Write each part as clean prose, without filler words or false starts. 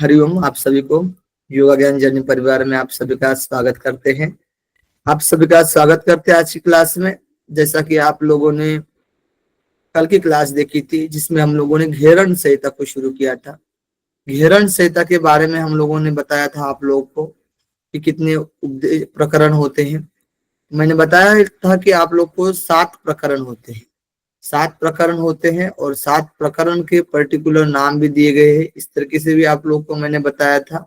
हरिओम। आप सभी को योगा ज्ञान जर्नी परिवार में आप सभी का स्वागत करते हैं। आप सभी का स्वागत करते हैं आज की क्लास में। जैसा कि आप लोगों ने कल की क्लास देखी थी जिसमें हम लोगों ने घेरण संहिता को शुरू किया था। घेरण संहिता के बारे में हम लोगों ने बताया था आप लोगों को कि कितने उपदेश प्रकरण होते हैं। मैंने बताया था कि आप लोग को 7 प्रकरण होते हैं। 7 प्रकरण होते हैं और 7 प्रकरण के पर्टिकुलर नाम भी दिए गए हैं। इस तरीके से भी आप लोग को मैंने बताया था,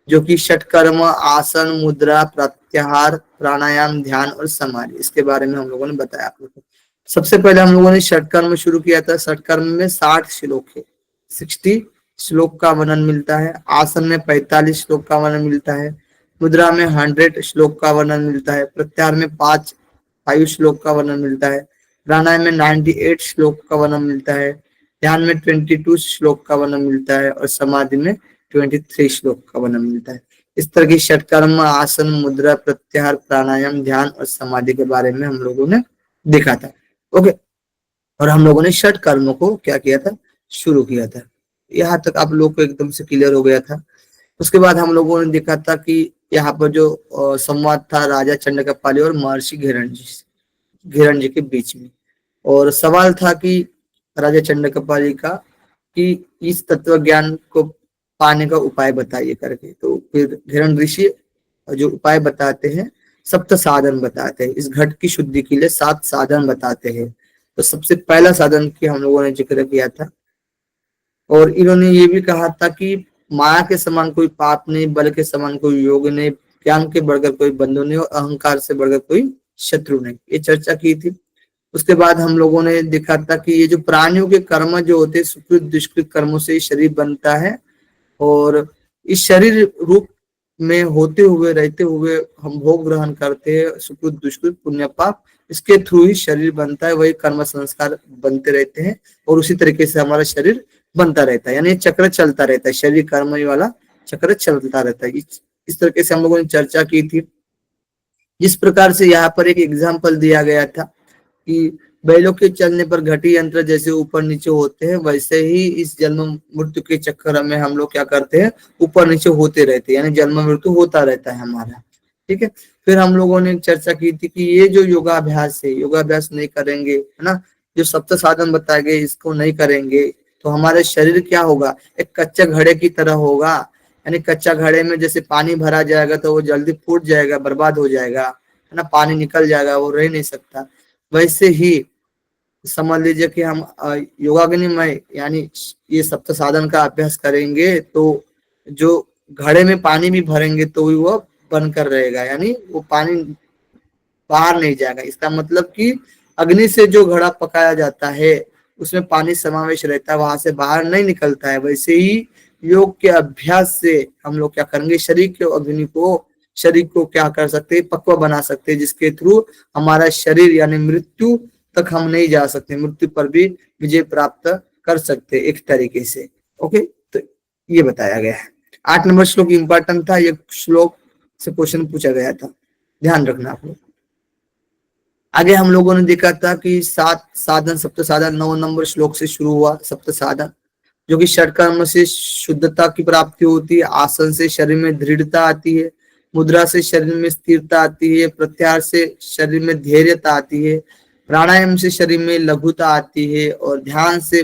जो कि षटकर्म, आसन, मुद्रा, प्रत्याहार, प्राणायाम, ध्यान और समाधि, इसके बारे में हम लोगों ने बताया आप लोगों को। सबसे पहले हम लोगों ने षटकर्म शुरू किया था। षटकर्म में 60 श्लोक है, 60 श्लोक का वर्णन मिलता है। आसन में 45 श्लोक का वर्णन मिलता है। मुद्रा में 100 श्लोक का वर्णन मिलता है। प्रत्याहार में 5 श्लोक का वर्णन मिलता है। प्राणायाम में 98 श्लोक का वर्णन मिलता है। ध्यान में 22 श्लोक का वर्णन मिलता है और समाधि में 23 श्लोक का वर्णन मिलता है। इस तरह की षटकर्म, आसन, मुद्रा, प्रत्याहार, प्राणायाम, ध्यान और समाधि के बारे में हम लोगों ने देखा था। ओके, और हम लोगों ने षटकर्म को क्या किया था, शुरू किया था। यहाँ तक आप लोग को एकदम से क्लियर हो गया था। उसके बाद हम लोगों ने देखा था कि यहाँ पर जो संवाद था राजा चंडकपाली और महर्षि घेरण जी के बीच में, और सवाल था कि राजा चंडकपाली का कि इस तत्व ज्ञान को पाने का उपाय बताइए करके। तो फिर घेरण ऋषि जो उपाय बताते हैं, सप्त साधन बताते हैं। इस घट की शुद्धि के लिए 7 साधन बताते हैं। तो सबसे पहला साधन की हम लोगों ने जिक्र किया था, और इन्होंने ये भी कहा था कि माया के समान कोई पाप नहीं, बल के समान कोई योग नहीं, ज्ञान के बढ़कर कोई बंधु नहीं और अहंकार से बढ़कर कोई शत्रु नहीं। ये चर्चा की थी। उसके बाद हम लोगों ने देखा था कि ये जो प्राणियों के कर्म जो होते हैं, सुकृत दुष्कृत कर्मों से शरीर बनता है, और इस शरीर रूप में होते हुए रहते हुए हम भोग ग्रहण करते हैं, सुकृत दुष्कृत पुण्य पाप, इसके थ्रू ही शरीर बनता है। वही कर्म संस्कार बनते रहते हैं और उसी तरीके से हमारा शरीर बनता रहता है। यानी चक्र चलता रहता है, शरीर कर्म वाला चक्र चलता रहता है। इस तरीके से हम लोगों ने चर्चा की थी। जिस प्रकार से यहाँ पर एक एग्जाम्पल दिया गया था कि बैलों के चलने पर घटी यंत्र जैसे ऊपर नीचे होते हैं, वैसे ही इस जन्म मृत्यु के चक्कर में हम लोग क्या करते हैं, ऊपर नीचे होते रहते हैं, यानी जन्म मृत्यु होता रहता है हमारा। ठीक है। फिर हम लोगों ने चर्चा की थी कि ये जो योगाभ्यास है, योगाभ्यास नहीं करेंगे, है ना, जो सप्त साधन बताए गए इसको नहीं करेंगे तो हमारे शरीर क्या होगा, एक कच्चे घड़े की तरह होगा। यानी कच्चा घड़े में जैसे पानी भरा जाएगा तो वो जल्दी फूट जाएगा, बर्बाद हो जाएगा, है ना, पानी निकल जाएगा, वो रह नहीं सकता। वैसे ही समझ लीजिए कि हम योगाग्निमय यानी ये सप्त साधन का अभ्यास करेंगे तो जो घड़े में पानी भी भरेंगे तो भी वो बनकर रहेगा, यानी वो पानी बाहर नहीं जाएगा। इसका मतलब कि अग्नि से जो घड़ा पकाया जाता है उसमें पानी समावेश रहता है, वहां से बाहर नहीं निकलता है। वैसे ही योग के अभ्यास से हम लोग क्या करेंगे, शरीर के अग्नि को, शरीर को क्या कर सकते हैं, पक्व बना सकते हैं, जिसके थ्रू हमारा शरीर यानी मृत्यु तक हम नहीं जा सकते, मृत्यु पर भी विजय प्राप्त कर सकते एक तरीके से। ओके, तो ये बताया गया है। 8 नंबर श्लोक इंपॉर्टेंट था, ये श्लोक से क्वेश्चन पूछा गया था, ध्यान रखना आप लोग। आगे हम लोगों ने देखा था कि 7 साधन, सप्त साधन 9 नंबर श्लोक से शुरू हुआ सप्त साधन, जो कि षटकर्म से शुद्धता की प्राप्ति होती है, आसन से शरीर में दृढ़ता आती है, मुद्रा से शरीर में स्थिरता आती है, प्रत्याहार से शरीर में धैर्यता आती है, प्राणायाम से शरीर में लघुता आती है, और ध्यान से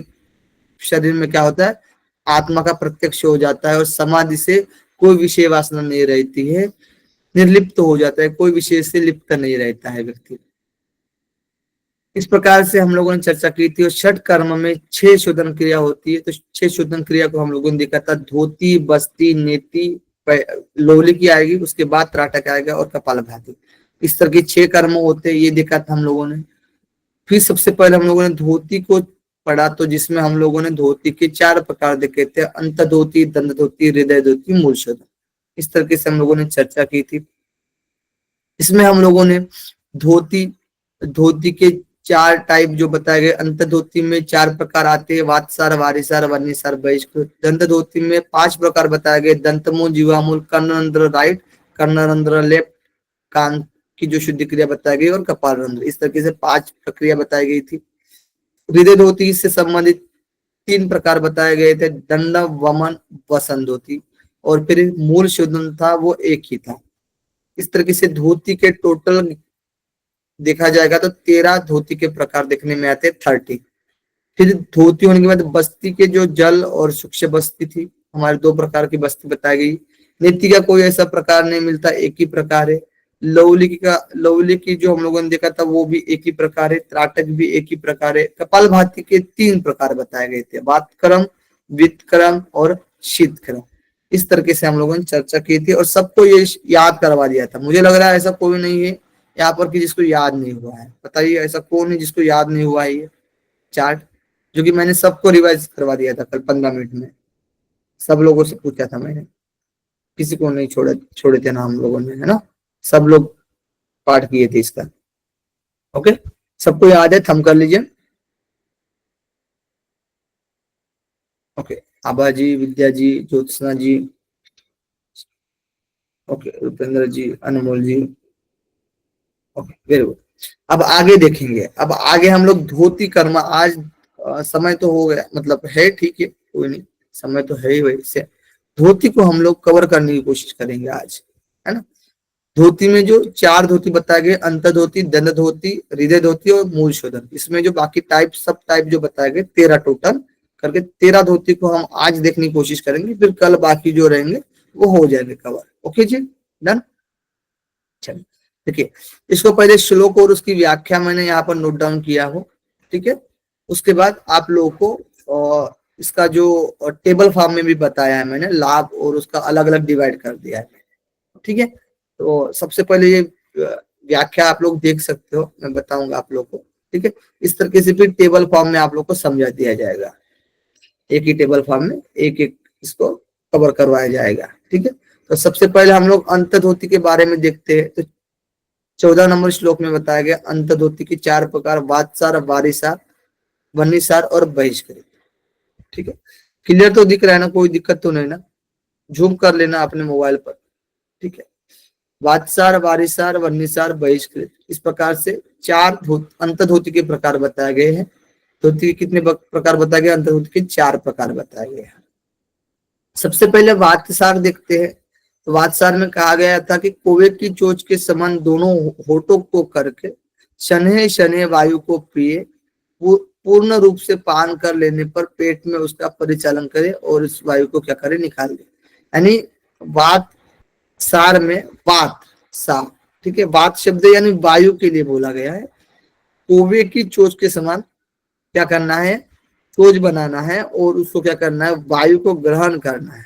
शरीर में क्या होता है, आत्मा का प्रत्यक्ष हो जाता है, और समाधि से कोई विषय वासना नहीं रहती है, निर्लिप्त हो जाता है, कोई विषय से लिप्त नहीं रहता है व्यक्ति। इस प्रकार से हम लोगों ने चर्चा की थी। और छठ कर्म में 6 शोधन क्रिया होती है। तो 6 शोधन क्रिया को हम लोगों ने देखा था, धोती, बस्ती, नेति, लोहली की आएगी, उसके बाद त्राटक आएगा और कपालभाति। इस तरह के 6 कर्म होते हैं, ये देखा था हम लोगों ने। फिर सबसे पहले हम लोगों ने धोती को पढ़ा, तो जिसमें हम लोगों ने धोती के 4 प्रकार देखे थे, अंत धोती, दंड धोती, हृदय धोती, मूल शोधन। इस तरीके से हम लोगों ने चर्चा की थी। इसमें हम लोगों ने धोती धोती के 4 टाइप जो बताए गए, अंत धोती में 4 प्रकार आते हैं, वातसार, वारिसार, वर्णिसार, बहिष्कृत। दंत धोती में 5 प्रकार बताए गए, दंतमूल, जीवामूल, कर्णरंध्र राइट, कर्णरंध्र लेफ्ट, कान की जो शुद्धि क्रिया बताई गई, और कपाल रंध्र। इस तरीके से 5 प्रक्रिया बताई गई थी। हृदय धोती से संबंधित तीन प्रकार बताए गए थे, दंड, वमन, वसंधोती, और फिर मूल शोधन था वो एक ही था। इस तरीके से धोती के टोटल देखा जाएगा तो 13 धोती के प्रकार देखने में आते, 30। फिर धोती होने के बाद बस्ती के जो जल और सूक्ष्म बस्ती थी, हमारे दो प्रकार की बस्ती बताई गई। नीति का कोई ऐसा प्रकार नहीं मिलता, एक ही प्रकार है। लवली की जो हम लोगों ने देखा था वो भी एक ही प्रकार है, त्राटक भी एक ही प्रकार है। कपालभाति के तीन प्रकार बताए गए थे, वातक्रम, वित्तक्रम और शीतक्रम। इस तरीके से हम लोगों ने चर्चा की थी और सबको ये याद करवा दिया था। मुझे लग रहा है ऐसा कोई नहीं है यहाँ पर कि जिसको याद नहीं हुआ है। बताइए ऐसा कौन है जिसको याद नहीं हुआ है ये चार्ट, जो कि मैंने सबको रिवाइज करवा दिया था कल 15 मिनट में। सब लोगों से पूछा था मैंने, किसी को नहीं छोड़े छोड़े थे ना हम लोगों ने, है ना। सब लोग पाठ किए थे इसका। ओके, सबको याद है, थम कर लीजिए। ओके, आभा जी, विद्या जी, ज्योत्सना जी, ओके, रुपेंद्र जी, अनमोल जी, ओके, वेरी गुड। अब आगे देखेंगे, अब आगे हम लोग धोती कर्म आज समय तो हो गया, मतलब है, ठीक है, कोई नहीं, समय तो है ही। वैसे धोती को हम लोग कवर करने की कोशिश करेंगे आज, है ना। धोती में जो चार धोती बताए गए, अंत धोती, दंड धोती, हृदय धोती और मूल शोधन, इसमें जो बाकी टाइप सब टाइप जो बताए गए 13 टोटल करके 13 धोती को हम आज देखने की कोशिश करेंगे, फिर कल बाकी जो रहेंगे वो हो जाएंगे कवर। ओके जी, डन। चलिए देखिए, इसको पहले श्लोक और उसकी व्याख्या मैंने यहाँ पर नोट डाउन किया हो, ठीक है। उसके बाद आप लोगों को इसका जो टेबल फॉर्म में भी बताया है मैंने, लाभ और उसका अलग अलग डिवाइड कर दिया है, ठीक है। तो सबसे पहले ये व्याख्या आप लोग देख सकते हो, मैं बताऊंगा आप लोग को, ठीक है। इस तरीके से फिर टेबल फॉर्म में आप लोग को समझा दिया जाएगा, एक ही टेबल फॉर्म में एक एक इसको कवर करवाया जाएगा, ठीक है। तो सबसे पहले हम लोग अंतर्धोती के बारे में देखते हैं। तो 14 नंबर श्लोक में बताया गया अंतर्धोती के चार प्रकार, वातसार, वारिसार, वन्नीसार और बहिष्कृत, ठीक है। क्लियर तो दिख रहा है ना, कोई दिक्कत तो नहीं ना, जूम कर लेना अपने मोबाइल पर, ठीक है। वातसार, वारिसार, वन्नीसार, बहिष्कृत, इस प्रकार से चार अंतर्धोती के प्रकार बताए गए हैं। धोती के कितने प्रकार बताए गए, अंतर्धोती के 4 प्रकार बताए गए हैं। सबसे पहले वातसार देखते हैं। तो वातसार में कहा गया था कि कौवे की चोंच के समान दोनों होठों को करके शनहे शनहे वायु को पिए, पूर्ण रूप से पान कर लेने पर पेट में उसका परिचालन करे और इस वायु को क्या करे, निकाल दे। यानी वात सार में वात सा, ठीक है, वात शब्द यानी वायु के लिए बोला गया है। कौवे की चोंच के समान क्या करना है, चोंच बनाना है और उसको क्या करना है, वायु को ग्रहण करना है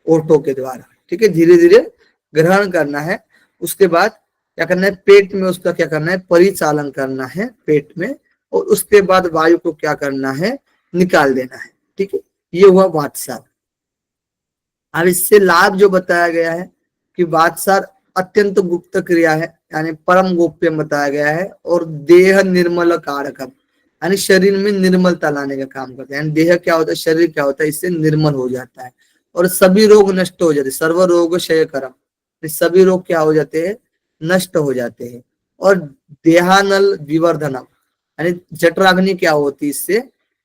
ओठों के द्वारा, ठीक है, धीरे धीरे ग्रहण करना है। उसके बाद क्या करना है, पेट में उसका क्या करना है, परिचालन करना है पेट में, और उसके बाद वायु को क्या करना है, निकाल देना है, ठीक है। ये हुआ वातसार। अब इससे लाभ जो बताया गया है कि वातसार अत्यंत गुप्त क्रिया है, यानी परम गोप्य बताया गया है, और देह निर्मल कारक, यानी शरीर में निर्मलता लाने का काम करता है। यानी देह क्या होता है, शरीर क्या होता है, इससे निर्मल हो जाता है और सभी रोग नष्ट हो जाते हैं। सर्व रोग क्षय करम, सभी रोग क्या हो जाते हैं, नष्ट हो जाते हैं। और देहानल विवर्धनम, यानी जठराग्नि क्या होती है, इससे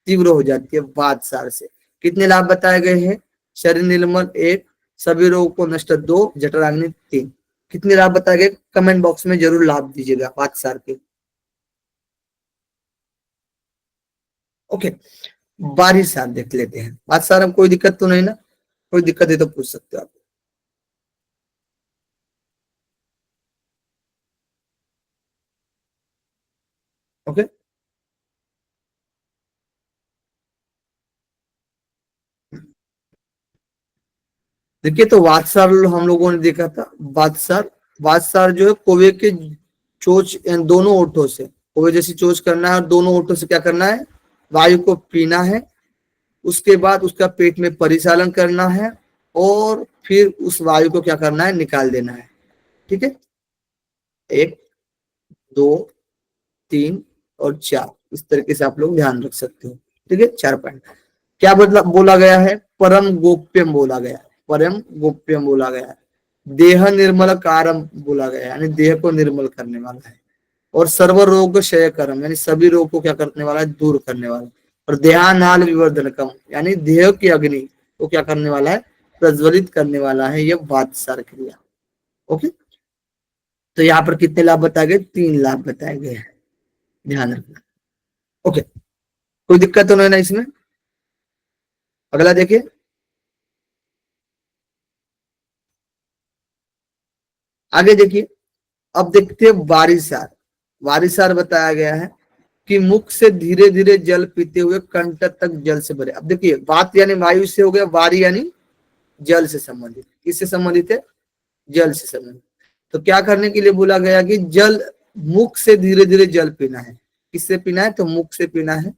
तीव्र हो जाती है वातसार से। कितने लाभ बताए गए हैं, शरीर निर्मल 1, सभी रोग को नष्ट 2, जठराग्नि 3। कितने लाभ बताए गए, कमेंट बॉक्स में जरूर लाभ दीजिएगा वातसार के। ओके, वारिसार देख लेते हैं। वातसार में कोई दिक्कत तो नहीं ना, कोई दिक्कत है तो पूछ सकते हो आप। ओके, देखिए, तो वात्सार हम लोगों ने देखा था। वात्सार, वात्सार जो है कौवे के चोंच दोनों ओठों से, कौवे जैसी चोंच करना है और दोनों ओठों से क्या करना है, वायु को पीना है। उसके बाद उसका पेट में परिचालन करना है और फिर उस वायु को क्या करना है, निकाल देना है, ठीक है। 1, 2, 3 और 4, इस तरीके से आप लोग ध्यान रख सकते हो, ठीक है। 4 पॉइंट क्या मतलब बोला गया है, परम गोप्यम बोला गया, परम गोप्यम बोला गया, देह निर्मल कारम बोला गया, यानी देह को निर्मल करने वाला है। और सर्व रोग क्षय करम, यानी सभी रोग को क्या करने वाला है, दूर करने वाला। और देहानाल विवर्धनकम यानी देह की अग्नि को क्या करने वाला है, प्रज्वलित करने वाला है, यह वातसार क्रिया। ओके, तो यहाँ पर कितने लाभ बताए गए, 3 लाभ बताए गए हैं, ध्यान रखना। ओके, कोई दिक्कत तो नहीं ना इसमें। अगला देखिए, आगे देखिए, अब देखते हैं वारिसार। वारिसार बताया गया है कि मुख से धीरे धीरे जल पीते हुए कंठ तक जल से भरे। अब देखिए, वात यानी वायु से हो गया, वारी यानी जल से संबंधित। किससे संबंधित है, जल से संबंधित। तो क्या करने के लिए बोला गया कि जल, मुख से धीरे धीरे जल पीना है। किससे पीना है, तो मुख से पीना है,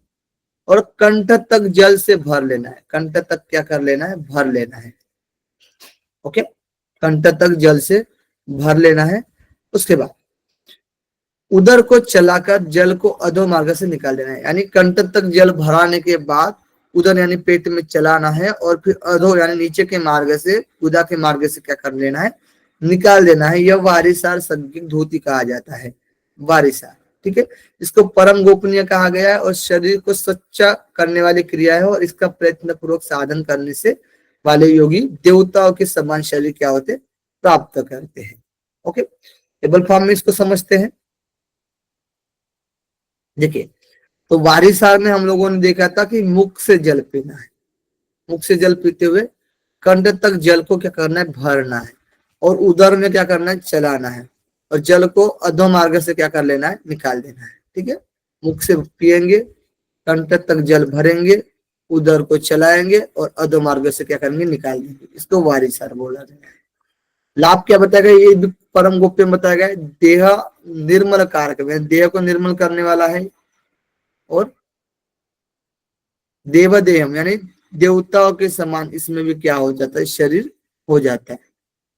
और कंठ तक जल से भर लेना है। कंठ तक क्या कर लेना है, भर लेना है। ओके, कंठ तक जल से भर लेना है। उसके बाद उदर को चलाकर जल को अधोमार्ग से निकाल देना है। यानी कंठ तक जल भराने के बाद उदर यानी पेट में चलाना है, और फिर अधो यानी नीचे के मार्ग से, उदा के मार्ग से क्या कर लेना है, निकाल देना है। यह वारिसार संज्ञक धोती कहा जाता है, वारिसार। ठीक है, इसको परम गोपनीय कहा गया है, और शरीर को सच्चा करने वाली क्रिया है, और इसका प्रयत्न पूर्वक साधन करने से वाले योगी देवताओं के समान शरीर क्या होते, प्राप्त करते हैं। ओके, टेबल फॉर्म में इसको समझते हैं। देखिए, तो वारिसार में हम लोगों ने देखा था कि मुख से जल पीना है। मुख से जल पीते हुए कंठ तक जल को क्या करना है, भरना है, और उदर में क्या करना है, चलाना है, और जल को अधोमार्ग से क्या कर लेना है, निकाल देना है। ठीक है, मुख से पिएंगे, कंठ तक जल भरेंगे, उदर को चलाएंगे, और अधोमार्ग से क्या करेंगे, निकाल देंगे। इसको वारिसार बोला गया है। लाभ क्या बताया गया, ये भी परम गोप्य में बताया गया है। देह निर्मल कारक, देह को निर्मल करने वाला है, और देवदेहम यानी देवताओं के समान इसमें भी क्या हो जाता है, शरीर हो जाता है।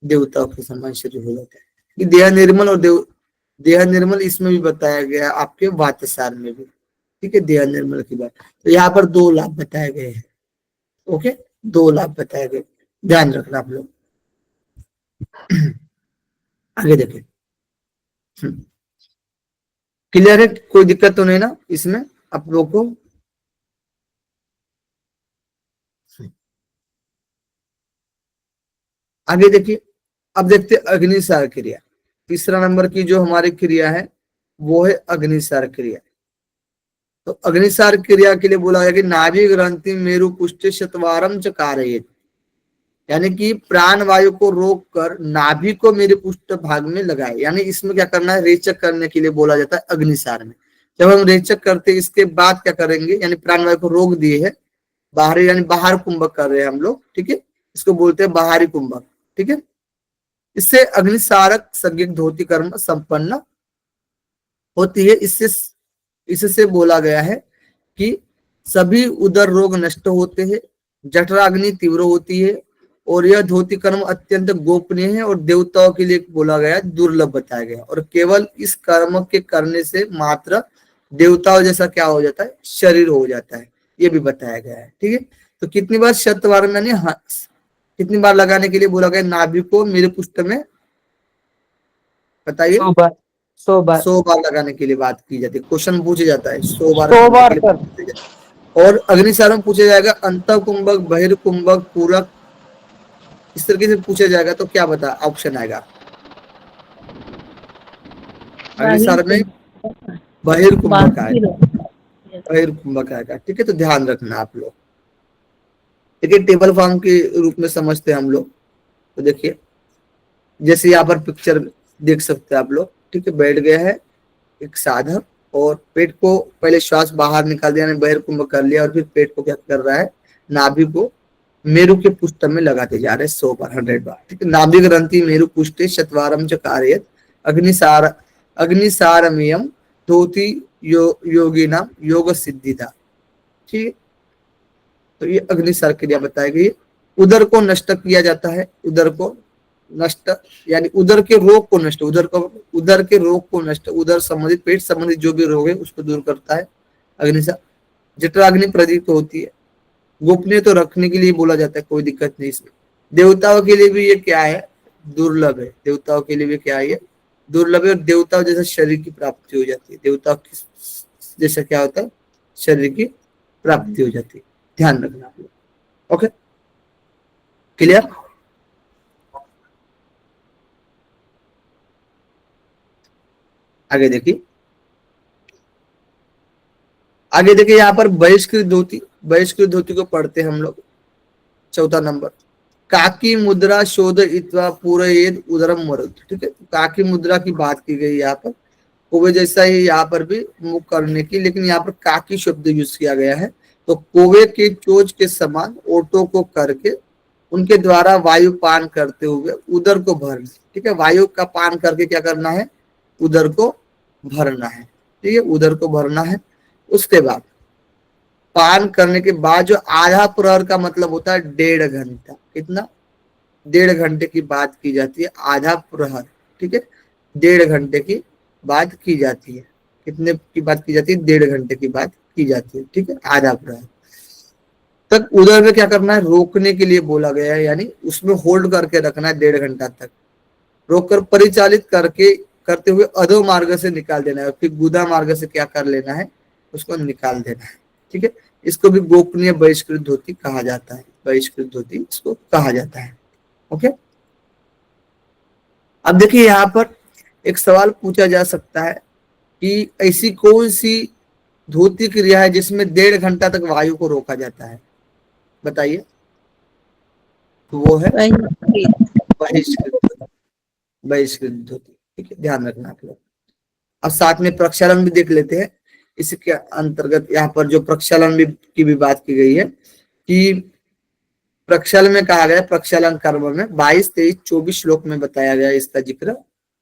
देवताओं के समान शरीर हो जाता है। कि देह निर्मल और देह निर्मल इसमें भी बताया गया है, आपके वातसार में भी। ठीक है, देह निर्मल की बात। तो यहाँ पर 2 लाभ बताए गए हैं। ओके, 2 लाभ बताए गए, ध्यान रखना आप लोग। आगे देखें, क्लियर है, कोई दिक्कत तो नहीं ना इसमें आप लोग को। आगे देखिए, अब देखते अग्निसार क्रिया। तीसरा नंबर की जो हमारी क्रिया है वो है अग्निसार क्रिया। तो अग्निसार क्रिया के लिए बोला गया कि नाभि ग्रंथि मेरु पुष्ट शतवारम च कारयेत, यानी कि प्राण वायु को रोक कर नाभि को मेरे पुष्ट भाग में लगाए। यानी इसमें क्या करना है, रेचक करने के लिए बोला जाता है अग्निसार में। जब हम रेचक करते हैं इसके बाद क्या करेंगे, यानी प्राण वायु को रोक दिए है, बाहरी यानी बाहर कुंभक कर रहे हैं हम लोग। ठीक है, इसको बोलते हैं बाहरी कुंभक। ठीक है, इससे अग्निसारक संज्ञक धोती कर्म संपन्न होती है। इससे बोला गया है कि सभी उदर रोग नष्ट होते हैं, जठराग्नि तीव्र होती है, और यह धोती कर्म अत्यंत गोपनीय है, और देवताओं के लिए बोला गया, दुर्लभ बताया गया, और केवल इस कर्म के करने से मात्र देवताओं जैसा क्या हो जाता है, शरीर हो जाता है, ये भी बताया गया है। ठीक है, तो कितनी बार शतवार में कितनी बार लगाने के लिए बोला गया, नाभि को मेरे पुष्ट में बताइए। 100 बार, 100 बार, 100 बार लगाने के लिए बात की जाती है, क्वेश्चन पूछा जाता है 100 बार 100 करने के बार लिए सर। पूछा जाता है। और अग्निसार में पूछा जाएगा अंत कुंभक, बहिर्कुंभक, पूरक, इस तरीके से पूछा जाएगा। तो क्या बता ऑप्शन आएगा अग्निसार में, बहिर्कुंभक आएगा, बहिर्कुंभक आएगा। ठीक है, तो ध्यान रखना आप लोग। देखिए, टेबल फॉर्म के रूप में समझते हैं हम लोग। तो देखिए, जैसे यहाँ पर पिक्चर देख सकते हैं आप लोग। ठीक है, बैठ गया है एक साधक, और पेट को पहले श्वास बाहर निकाल दिया, बहिर्कुंभ कर लिया, और फिर पेट को क्या कर रहा है, नाभि को मेरु के पुष्ट में लगाते जा रहे हैं 100 बार, 100 बार। ठीक है, नाभि ग्रंथि मेरु पुष्टे शतवारम च कार्यत अग्निसार अग्निसारमियम धोती योगी नाम योग सिद्धिदा। ठीक है, तो ये अग्निसार क्रिया बताई गई। उदर को नष्ट किया जाता है, उदर को नष्ट यानी उदर के रोग को नष्ट, उदर के रोग को नष्ट, उदर संबंधित, पेट संबंधित जो भी रोग है उसको दूर करता है अग्निसार। जठराग्नि प्रदीप्त होती है, गोपनीय तो रखने के लिए बोला जाता है, कोई दिक्कत नहीं इसमें। देवताओं के लिए भी ये क्या है, दुर्लभ है। देवताओं के लिए भी क्या है, ये दुर्लभ है, और देवताओं जैसा शरीर की प्राप्ति हो जाती है। देवताओं की जैसा क्या होता है, शरीर की प्राप्ति हो जाती है। ध्यान रखना आप लोग। Okay, clear? आगे देखिए, आगे देखिए यहाँ पर बहिष्कृत धोती, बहिष्कृत धोती को पढ़ते हैं हम लोग। चौथा नंबर, काकी मुद्रा शोध इत्वा पूरयेद उदरम मरुत। ठीक है, काकी मुद्रा की बात की गई यहाँ पर, कोवे जैसा ही यहाँ पर भी मुख करने की, लेकिन यहाँ पर काकी शब्द यूज किया गया है। तो कोवे के चोच के समान ओटो को करके उनके द्वारा वायु पान करते हुए उदर को भरना। ठीक है, वायु का पान करके क्या करना है, उदर को भरना है। ठीक है, उदर को भरना है। उसके बाद पान करने के बाद जो आधा प्रहर का मतलब होता है 1.5 घंटा, कितना, 1.5 घंटे की बात की जाती है, आधा प्रहर। ठीक है, 1.5 घंटे की बात की जाती है। कितने की बात की जाती है, 1.5 घंटे की बात की जाती है। ठीक है, आधा प्रहर तक उधर में क्या करना है, रोकने के लिए बोला गया है, यानी उसमें होल्ड करके रखना है 1.5 घंटा तक, रोककर परिचालित करके करते हुए अधो मार्ग से निकाल देना है, फिर गुदा मार्ग से क्या कर लेना है, उसको निकाल देना है। ठीक है, इसको भी गोपनीय बहिष्कृत धोती कहा जाता है, बहिष्कृत धोती इसको कहा जाता है। ओके, अब देखिए यहाँ पर एक सवाल पूछा जा सकता है कि ऐसी कौन सी धोती क्रिया है जिसमें 1.5 घंटा तक वायु को रोका जाता है, बताइए। तो वो है बहिष्कृत, बहिष्कृत धोती। ठीक है, ध्यान रखना आप लोग। अब साथ में प्रक्षालन भी देख लेते हैं। इसके अंतर्गत यहाँ पर जो प्रक्षालन भी की भी बात की गई है कि प्रक्षालन में कहा गया, प्रक्षालन कर्म में 22, 23, 24 श्लोक में बताया गया इसका जिक्र।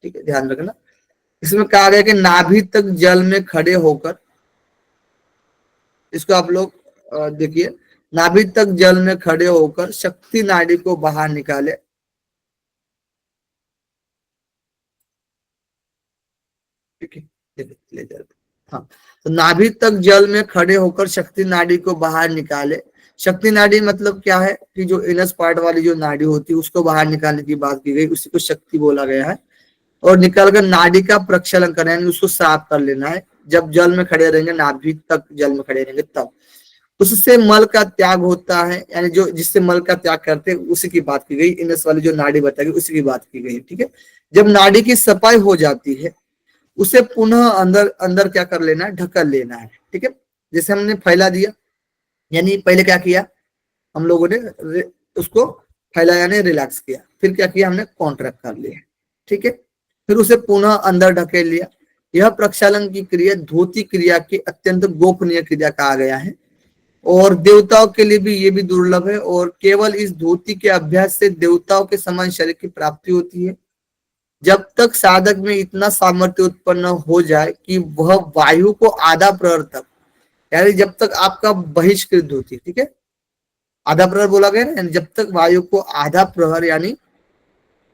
ठीक है, ध्यान रखना। इसमें कहा गया कि नाभि तक जल में खड़े होकर, इसको आप लोग देखिए, नाभि तक जल में खड़े होकर शक्ति नाड़ी को बाहर निकाले। ठीक है, ले जाते, हाँ। तो नाभि तक जल में खड़े होकर शक्ति नाड़ी को बाहर निकाले। शक्ति नाड़ी मतलब क्या है कि जो इनस पार्ट वाली जो नाड़ी होती है उसको बाहर निकालने की बात की गई, उसी को शक्ति बोला गया है। और निकालकर नाड़ी का प्रक्षालन करना है, उसको साफ कर लेना है। जब जल में खड़े रहेंगे, नाभि तक जल में खड़े रहेंगे, तब उससे मल का त्याग होता है, यानी जो जिससे मल का त्याग करते हैं उसी की बात की गई। इनस वाली जो नाड़ी बताई गई उसी की बात की गई। ठीक है, जब नाड़ी की सफाई हो जाती है उसे पुनः अंदर अंदर क्या कर लेना है, ढकल लेना है। ठीक है, जैसे हमने फैला दिया, यानी पहले क्या किया हम लोगों ने, उसको फैला यानी रिलैक्स किया, फिर क्या किया हमने, कॉन्ट्रैक्ट कर लिया। ठीक है, फिर उसे पुनः अंदर ढकेल लिया। यह प्रक्षालन की क्रिया धोती क्रिया की अत्यंत गोपनीय क्रिया कहा गया है, और देवताओं के लिए भी ये भी दुर्लभ है, और केवल इस धोती के अभ्यास से देवताओं के समान शरीर की प्राप्ति होती है। जब तक साधक में इतना सामर्थ्य उत्पन्न हो जाए कि वह वायु को आधा प्रहर तक, यानी जब तक आपका बहिष्कृत धोती, ठीक है, आधा प्रहर बोला गया ना, जब तक वायु को आधा प्रहर यानी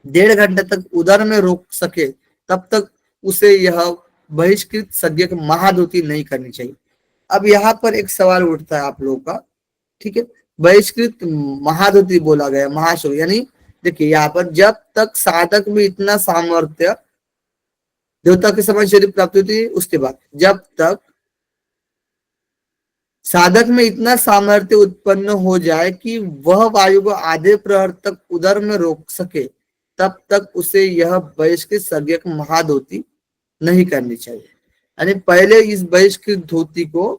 1.5 घंटे तक उदर में रोक सके, तब तक उसे यह बहिष्कृत सज्ञक महाधोती नहीं करनी चाहिए। अब यहाँ पर एक सवाल उठता है आप लोगों का, ठीक है, बहिष्कृत महाधोती बोला गया, महाशो, यानी देखिए यहाँ पर जब तक साधक में इतना सामर्थ्य देवता के समान शरीर प्राप्त होती है, उसके बाद जब तक साधक में इतना सामर्थ्य उत्पन्न हो जाए कि वह वायु को आधे प्रहर तक उदर में रोक सके, तब तक उसे यह बहिष्कृत सज्ञक महाधोती नहीं करनी चाहिए। यानी पहले इस बहिष्कृत धोती को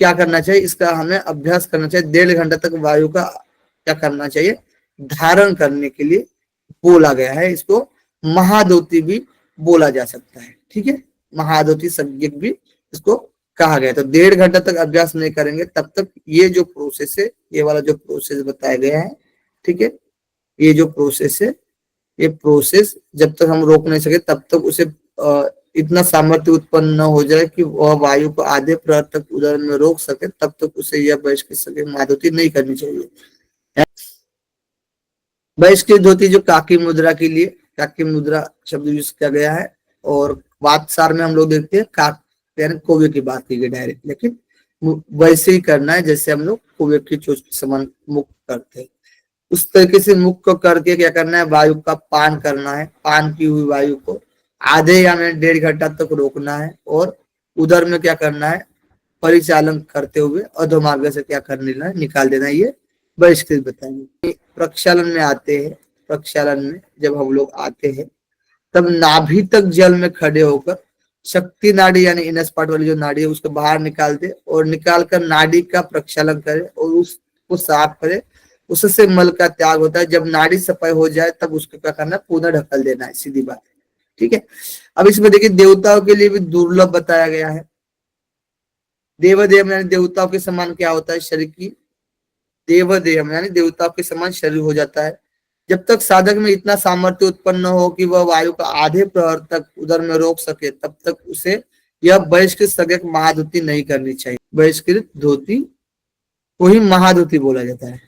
क्या करना चाहिए, इसका हमें अभ्यास करना चाहिए। 1.5 घंटा तक वायु का क्या करना चाहिए, धारण करने के लिए बोला गया है। इसको महाधोती भी बोला जा सकता है। ठीक है, महाधोती सज्ञक भी इसको कहा गया। तो 1.5 घंटा तक अभ्यास नहीं करेंगे तब तक ये जो प्रोसेस है, ये वाला जो प्रोसेस बताया गया है, ठीक है, ये जो प्रोसेस है, ये प्रोसेस जब तक हम रोक नहीं सके तब तक उसे इतना सामर्थ्य उत्पन्न न हो जाए कि वह वायु को आधे प्रहर तक उदर में रोक सके, तब तक उसे यह बहिष्कृत सज्ञक महाधोती नहीं करनी चाहिए। बहिष्कृत धोती जो काकी मुद्रा के लिए, काकी मुद्रा शब्द यूज किया गया है। और वातसार में हम लोग देखते हैं काक यानी कोवे की बात की गई डायरेक्ट, लेकिन वैसे ही करना है जैसे हम लोग कोवे की चोच के समान मुक्त करते हैं, उस तरीके से मुक्त को करके क्या करना है, वायु का पान करना है। पान की हुई वायु को आधे या 1.5 घंटा तक रोकना है, और उधर में क्या करना है, परिचालन करते हुए अधोमार्ग से क्या कर लेना है, निकाल देना है, ये बहिष्कृत बताएंगे। प्रक्षालन में आते हैं, प्रक्षालन में जब हम लोग आते हैं तब नाभि तक जल में खड़े होकर शक्ति नाड़ी यानी इनस पार्ट वाली जो नाड़ी है उसको बाहर निकाल दे और निकाल कर नाड़ी का प्रक्षालन करे और उसको साफ करे, उससे मल का त्याग होता है। जब नाड़ी सफाई हो जाए तब उसको क्या करना है, पुनः ढकल देना है, सीधी बात है। ठीक है, अब इसमें देखिए देवताओं के लिए भी दुर्लभ बताया गया है। देवदेह यानी देवताओं के समान क्या होता है शरीर की, देवदेह यानी देवताओं के समान शरीर हो जाता है। जब तक साधक में इतना सामर्थ्य उत्पन्न हो कि वह वायु का आधे प्रहर तक उदर में रोक सके, तब तक उसे यह बहिष्कृत सगक महाधुति नहीं करनी चाहिए। बहिष्कृत धोती को ही महाधुति बोला जाता है,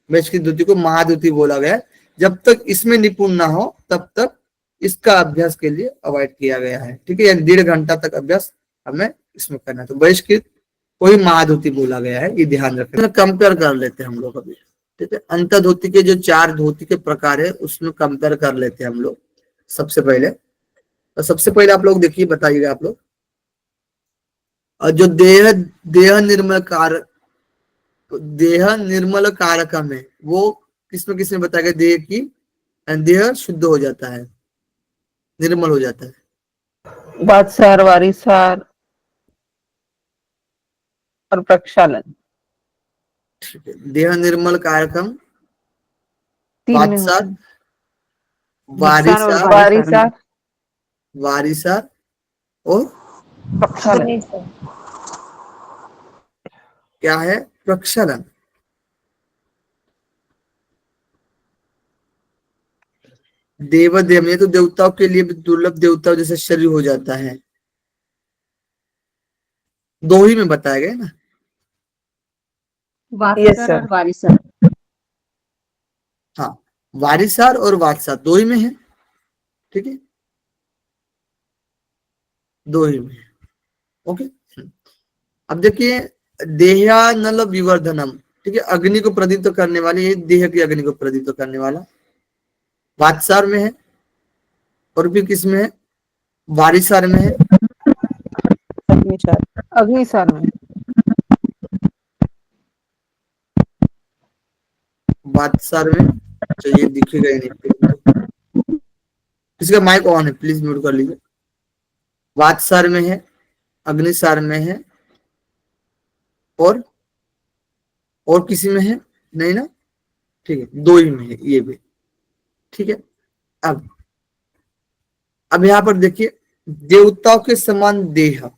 बहिष्कृत धोती को महाधुति बोला गया है। जब तक इसमें निपुण ना हो तब तक इसका अभ्यास के लिए अवॉइड किया गया है। ठीक है, यानी 1.5 घंटा तक अभ्यास हमें इसमें करना है। तो बहिष्कृत को ही महाधुति बोला गया है, ये ध्यान रखें। कंपेयर कर लेते हैं हम लोग अभी। ठीक है, अंतर धोती के जो 4 धोती के प्रकार है उसमें कंपेयर कर लेते हैं हम लोग। सबसे पहले तो सबसे पहले आप लोग देखिए, बताइएगा आप लोग, और जो देह देह निर्मल कारक, देह निर्मल कारकम है वो किसमें किसमें बताया गया, देह की देह शुद्ध हो जाता है, निर्मल हो जाता है। वात्सार, वारिसार और प्रक्षालन। ठीक है, देह निर्मल कारकम, तीन में वात्सार, होता है। वारिसार, वारिसार, वारिसार और प्रक्षालन। क्या है, प्रक्षालन। देवदेव में तो देवताओं के लिए भी दुर्लभ देवताओं जैसे शरीर हो जाता है, 2 ही में बताया गया ना, वात्सार और वारिसार। हाँ, वारिसार और वात्सार 2 ही में है। ठीक है, 2 ही में है। ओके, अब देखिए देहानल विवर्धनम, ठीक है, अग्नि को प्रदीप्त करने वाली, ये देह की अग्नि को प्रदीप्त करने वाला वात्सार में है, और फिर किस में है, वारिसार में है, अग्निसार, अग्निसार में। वात्सार में, ये दिखेगा ही नहीं, किसका माइक ऑन है प्लीज म्यूट कर लीजिए। वात्सार में है, अग्निसार में है, और किसी में है नहीं ना, ठीक है, 2 ही में है ये भी। ठीक है, अब यहाँ पर देखिए देवताओं के समान देह,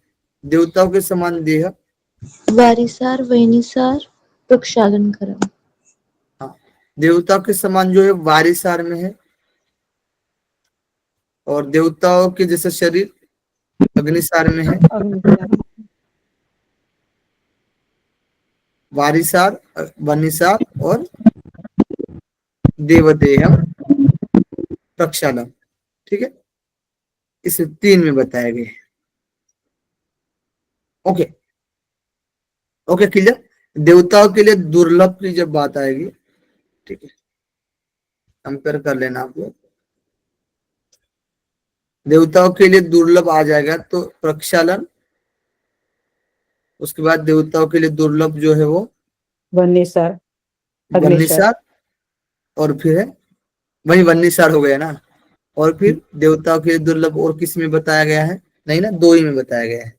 देवताओं के समान देह, वारिसार, वैनिसार, प्रक्षालन करम। हाँ, देवताओं के समान जो है वारिसार में है, और देवताओं के जैसा शरीर अग्निसार में है, वारिसार, वनिसार और देवदेहम प्रक्षालन। ठीक है, इस 3 में बताया गया। Okay okay, clear. देवताओं के लिए दुर्लभ की जब बात आएगी, ठीक है, कंपेयर कर लेना आप लोग, देवताओं के लिए दुर्लभ आ जाएगा तो प्रक्षालन, उसके बाद देवताओं के लिए दुर्लभ जो है वो वन्निसार, वन्निसार, और फिर है वही वन्निसार हो गया ना, और फिर देवताओं के लिए दुर्लभ और किस में बताया गया है, नहीं ना, 2 ही में बताया गया है,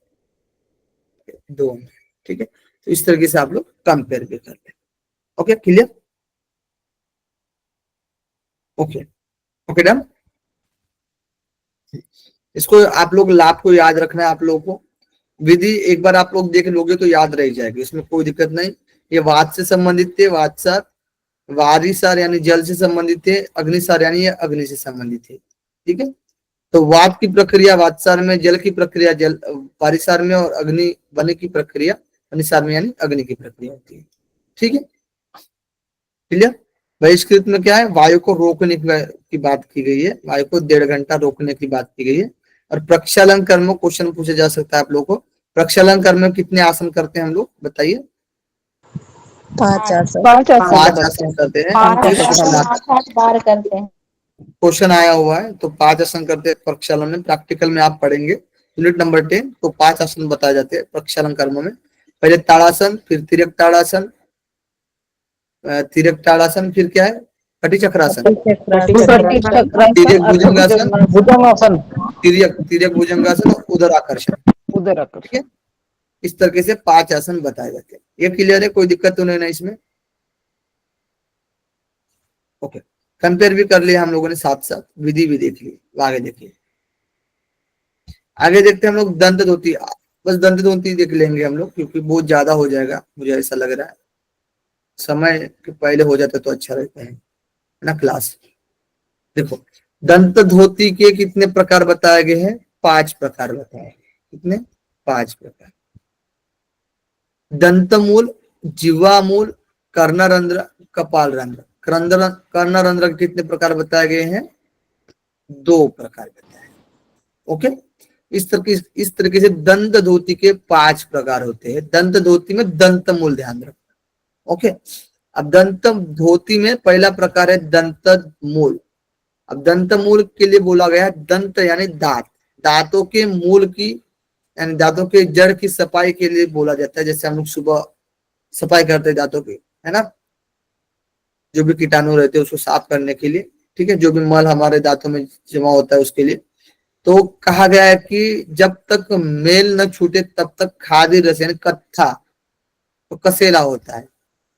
2 में। ठीक है, तो इस तरीके से आप लोग कंपेयर भी कर ले। Okay, clear. Okay okay, done. इसको आप लोग लाभ को याद रखना है, आप लोगों को विधि एक बार आप लोग देख लोगे तो याद रह जाएगी, इसमें कोई दिक्कत नहीं। ये वात से संबंधित थे, वातसार, वारिसार यानी जल से संबंधित थे, अग्निसार यानी ये अग्नि से संबंधित है। ठीक है, तो वात की प्रक्रिया वातसार में, जल की प्रक्रिया जल वारिसार में, और अग्नि बने की प्रक्रिया अग्निसार में यानी अग्नि की प्रक्रिया होती है। ठीक है, क्लियर। बहिष्कृत में क्या है, वायु को रोकने की बात की गई है, वायु को 1.5 घंटा रोकने की बात की गई है। और प्रक्षालन कर्म में क्वेश्चन पूछा जा सकता है आप लोगों को, प्रक्षालन कर्म में कितने आसन करते हैं हम लोग, बताइए। 5 आसन। 5 5 आसन करते हैं, 8 बार करते हैं। क्वेश्चन आया हुआ है, तो 5 आसन करते हैं प्रक्षालन में, प्रैक्टिकल में आप पढ़ेंगे यूनिट नंबर 10, तो 5 आसन बताए जाते हैं प्रक्षालन कर्म में। पहले ताड़ासन, फिर तिर्यक ताड़ासन, तिर्यक ताड़ासन, फिर क्या है, कटी चक्रासन, तिर्यक भुजंगासन, भुजंगासन, तिर्यक तिर्यक भुजंगासन और उदर आकर्षण। उधर ठीक है, इस तरीके से 5 आसन बताए जाते हैं। ये क्लियर है, कोई दिक्कत तो नहीं ना इसमें? ओके, कंपेयर भी कर लिया हम लोगों ने, साथ साथ विधि भी देख ली। आगे देखिए, आगे देखते हैं हम लोग दंत धोती। बस दंत धोती देख लेंगे हम लोग, क्योंकि बहुत ज्यादा हो जाएगा, मुझे ऐसा लग रहा है। समय के पहले हो जाता तो अच्छा रहता है ना क्लास। देखो, दंत धोती के कितने प्रकार बताए गए हैं? 5 प्रकार बताए गए। कितने? 5 प्रकार। दंतमूल, जीवामूल, कर्णरंध्र, कपालरंध्र। कर्णरंध्र के कितने प्रकार बताए गए हैं? 2 प्रकार बताए हैं। ओके, इस तरीके से दंत धोती के 5 प्रकार होते हैं। दंत धोती में दंतमूल ध्यान रखो। ओके, अब दंत धोती में पहला प्रकार है दंत मूल। अब दंत मूल के लिए बोला गया है, दंत यानी दांत, दांतों के मूल की यानी दांतों के जड़ की सफाई के लिए बोला जाता है। जैसे हम लोग सुबह सफाई करते हैं दांतों की, है ना, जो भी कीटाणु रहते हैं उसको साफ करने के लिए। ठीक है, जो भी मल हमारे दांतों में जमा होता है उसके लिए। तो कहा गया है कि जब तक मेल न छूटे तब तक खादी रस यानी कत्था, तो कसेला होता है,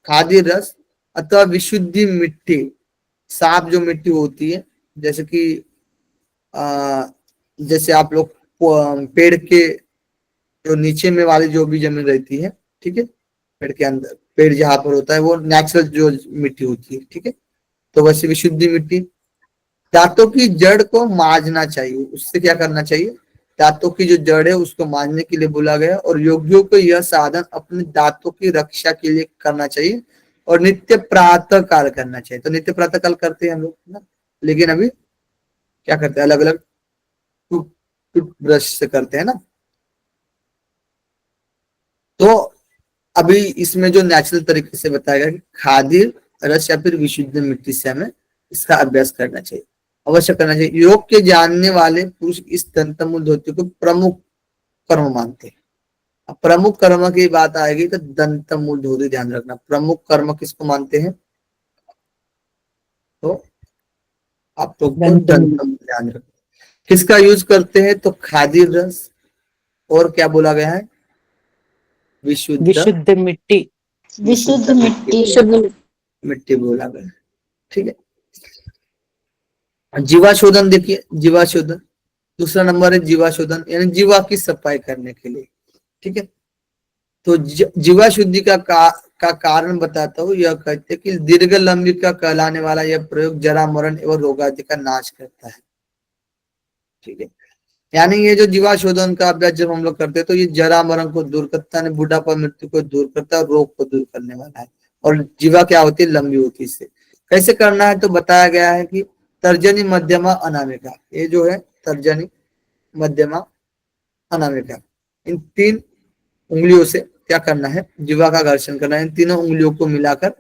खादी रस अथवा विशुद्धि मिट्टी, साफ जो मिट्टी होती है, जैसे कि जैसे आप लोग पेड़ के जो नीचे में वाली जो भी जमीन रहती है, ठीक है, पेड़ के अंदर, पेड़ जहां पर होता है वो नेचुरल जो मिट्टी होती है, ठीक है, तो वैसे विशुद्धि मिट्टी। दांतों की जड़ को मांजना चाहिए, उससे क्या करना चाहिए? दांतों की जो जड़ है उसको मांजने के लिए बोला गया। और योगियों को यह साधन अपने दांतों की रक्षा के लिए करना चाहिए और नित्य प्रातः काल करना चाहिए। तो नित्य प्रातः काल करते हैं हम लोग ना, लेकिन अभी क्या करते हैं, अलग अलग टूथब्रश से करते हैं ना। तो अभी इसमें जो नेचुरल तरीके से बताया गया कि खादी रस या फिर विशुद्ध मिट्टी से हमें इसका अभ्यास करना चाहिए, अवश्य करना चाहिए। योग के जानने वाले पुरुष इस दंतमूल धोती को प्रमुख कर्म मानते हैं। अब प्रमुख कर्म की बात आएगी तो दंतमूल धोती ध्यान रखना, प्रमुख कर्म किसको मानते हैं? तो आप लोग को दंतमूल ध्यान रखना। किसका यूज करते हैं? तो खादी रस और क्या बोला गया है? विशुद्ध मिट्टी, विशुद्ध मिट्टी, मिट्टी बोला गया। ठीक है, जीवाशोधन देखिए, जीवाशोधन दूसरा नंबर है, जीवाशोधन यानी जीवा की सफाई करने के लिए। ठीक है, तो जीवा शुद्धि का कारण बताता हूँ। यह कहते हैं कि दीर्घ लंबी का कहलाने वाला यह प्रयोग जरा मरण एवं रोगादि का नाश करता है। ठीक है, यानी ये जो जीवाशोधन का अभ्यास जब हम लोग करते हैं तो ये जरा मरण को दूर करता है, बुढ़ापा मृत्यु को दूर करता है, रोग को दूर करने वाला है। और जीवा क्या होती है? लंबी होती है। इससे कैसे करना है? तो बताया गया है कि तर्जनी, मध्यमा, अनामिका, ये जो है तर्जनी, मध्यमा, अनामिका, इन 3 उंगलियों से क्या करना है? जीवा का घर्षण करना है। इन तीनों उंगलियों को मिलाकर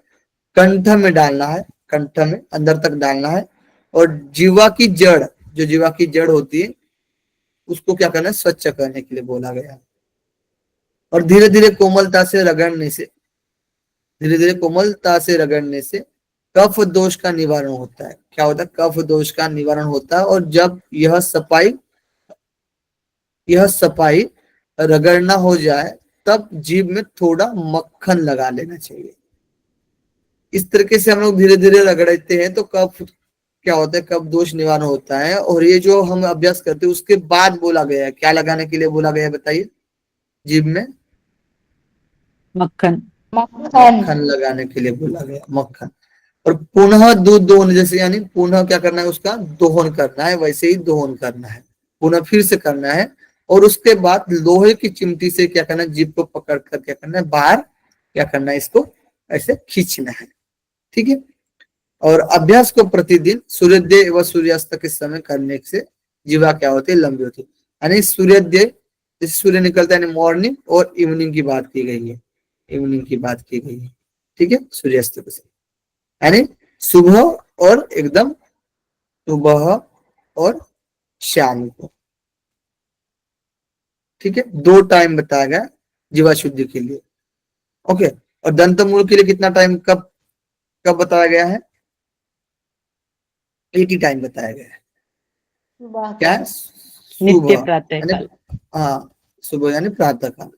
कंठ में डालना है, कंठ में अंदर तक डालना है। और जीवा की जड़, जो जीवा की जड़ होती है उसको क्या करना है? स्वच्छ करने के लिए बोला गया। और धीरे धीरे कोमलता से रगड़ने से, धीरे धीरे कोमलता से रगड़ने से कफ दोष का निवारण होता है। क्या होता है? कफ दोष का निवारण होता है। और जब यह सफाई रगड़ना हो जाए तब जीभ में थोड़ा मक्खन लगा लेना चाहिए। इस तरीके से हम लोग धीरे धीरे रगड़ते हैं तो कफ क्या होता है? कफ दोष निवारण होता है। और ये जो हम अभ्यास करते हैं उसके बाद बोला गया है, क्या लगाने के लिए बोला गया है बताइए? जीभ में मक्खन, मक्खन लगाने के लिए बोला गया, मक्खन। और पुनः दूध दोहन, जैसे यानी पुनः क्या करना है? उसका दोहन करना है, वैसे ही दोहन करना है, पुनः फिर से करना है। और उसके बाद लोहे की चिमटी से क्या करना है? जीभ को पकड़ कर क्या करना है? बाहर क्या करना है? इसको ऐसे खींचना है। ठीक है, और अभ्यास को प्रतिदिन सूर्योदय एवं सूर्यास्त के समय करने से जीवा क्या होती है? लंबी होती है। यानी सूर्योदय, जैसे सूर्य निकलता है, यानी मॉर्निंग, और इवनिंग की बात की गई है, इवनिंग की बात की गई है। ठीक है, सूर्यास्त के समय यानी सुबह और एकदम सुबह और शाम को। ठीक है, 2 टाइम बताया गया जीवा शुद्धि के लिए। ओके, और दंतमूल के लिए कितना टाइम कब कब बताया गया है? 80 टाइम बताया गया है। सुबह क्या का। है? नित्य सुबह प्रातः यानी, काल। हाँ सुबह यानी प्रातः काल।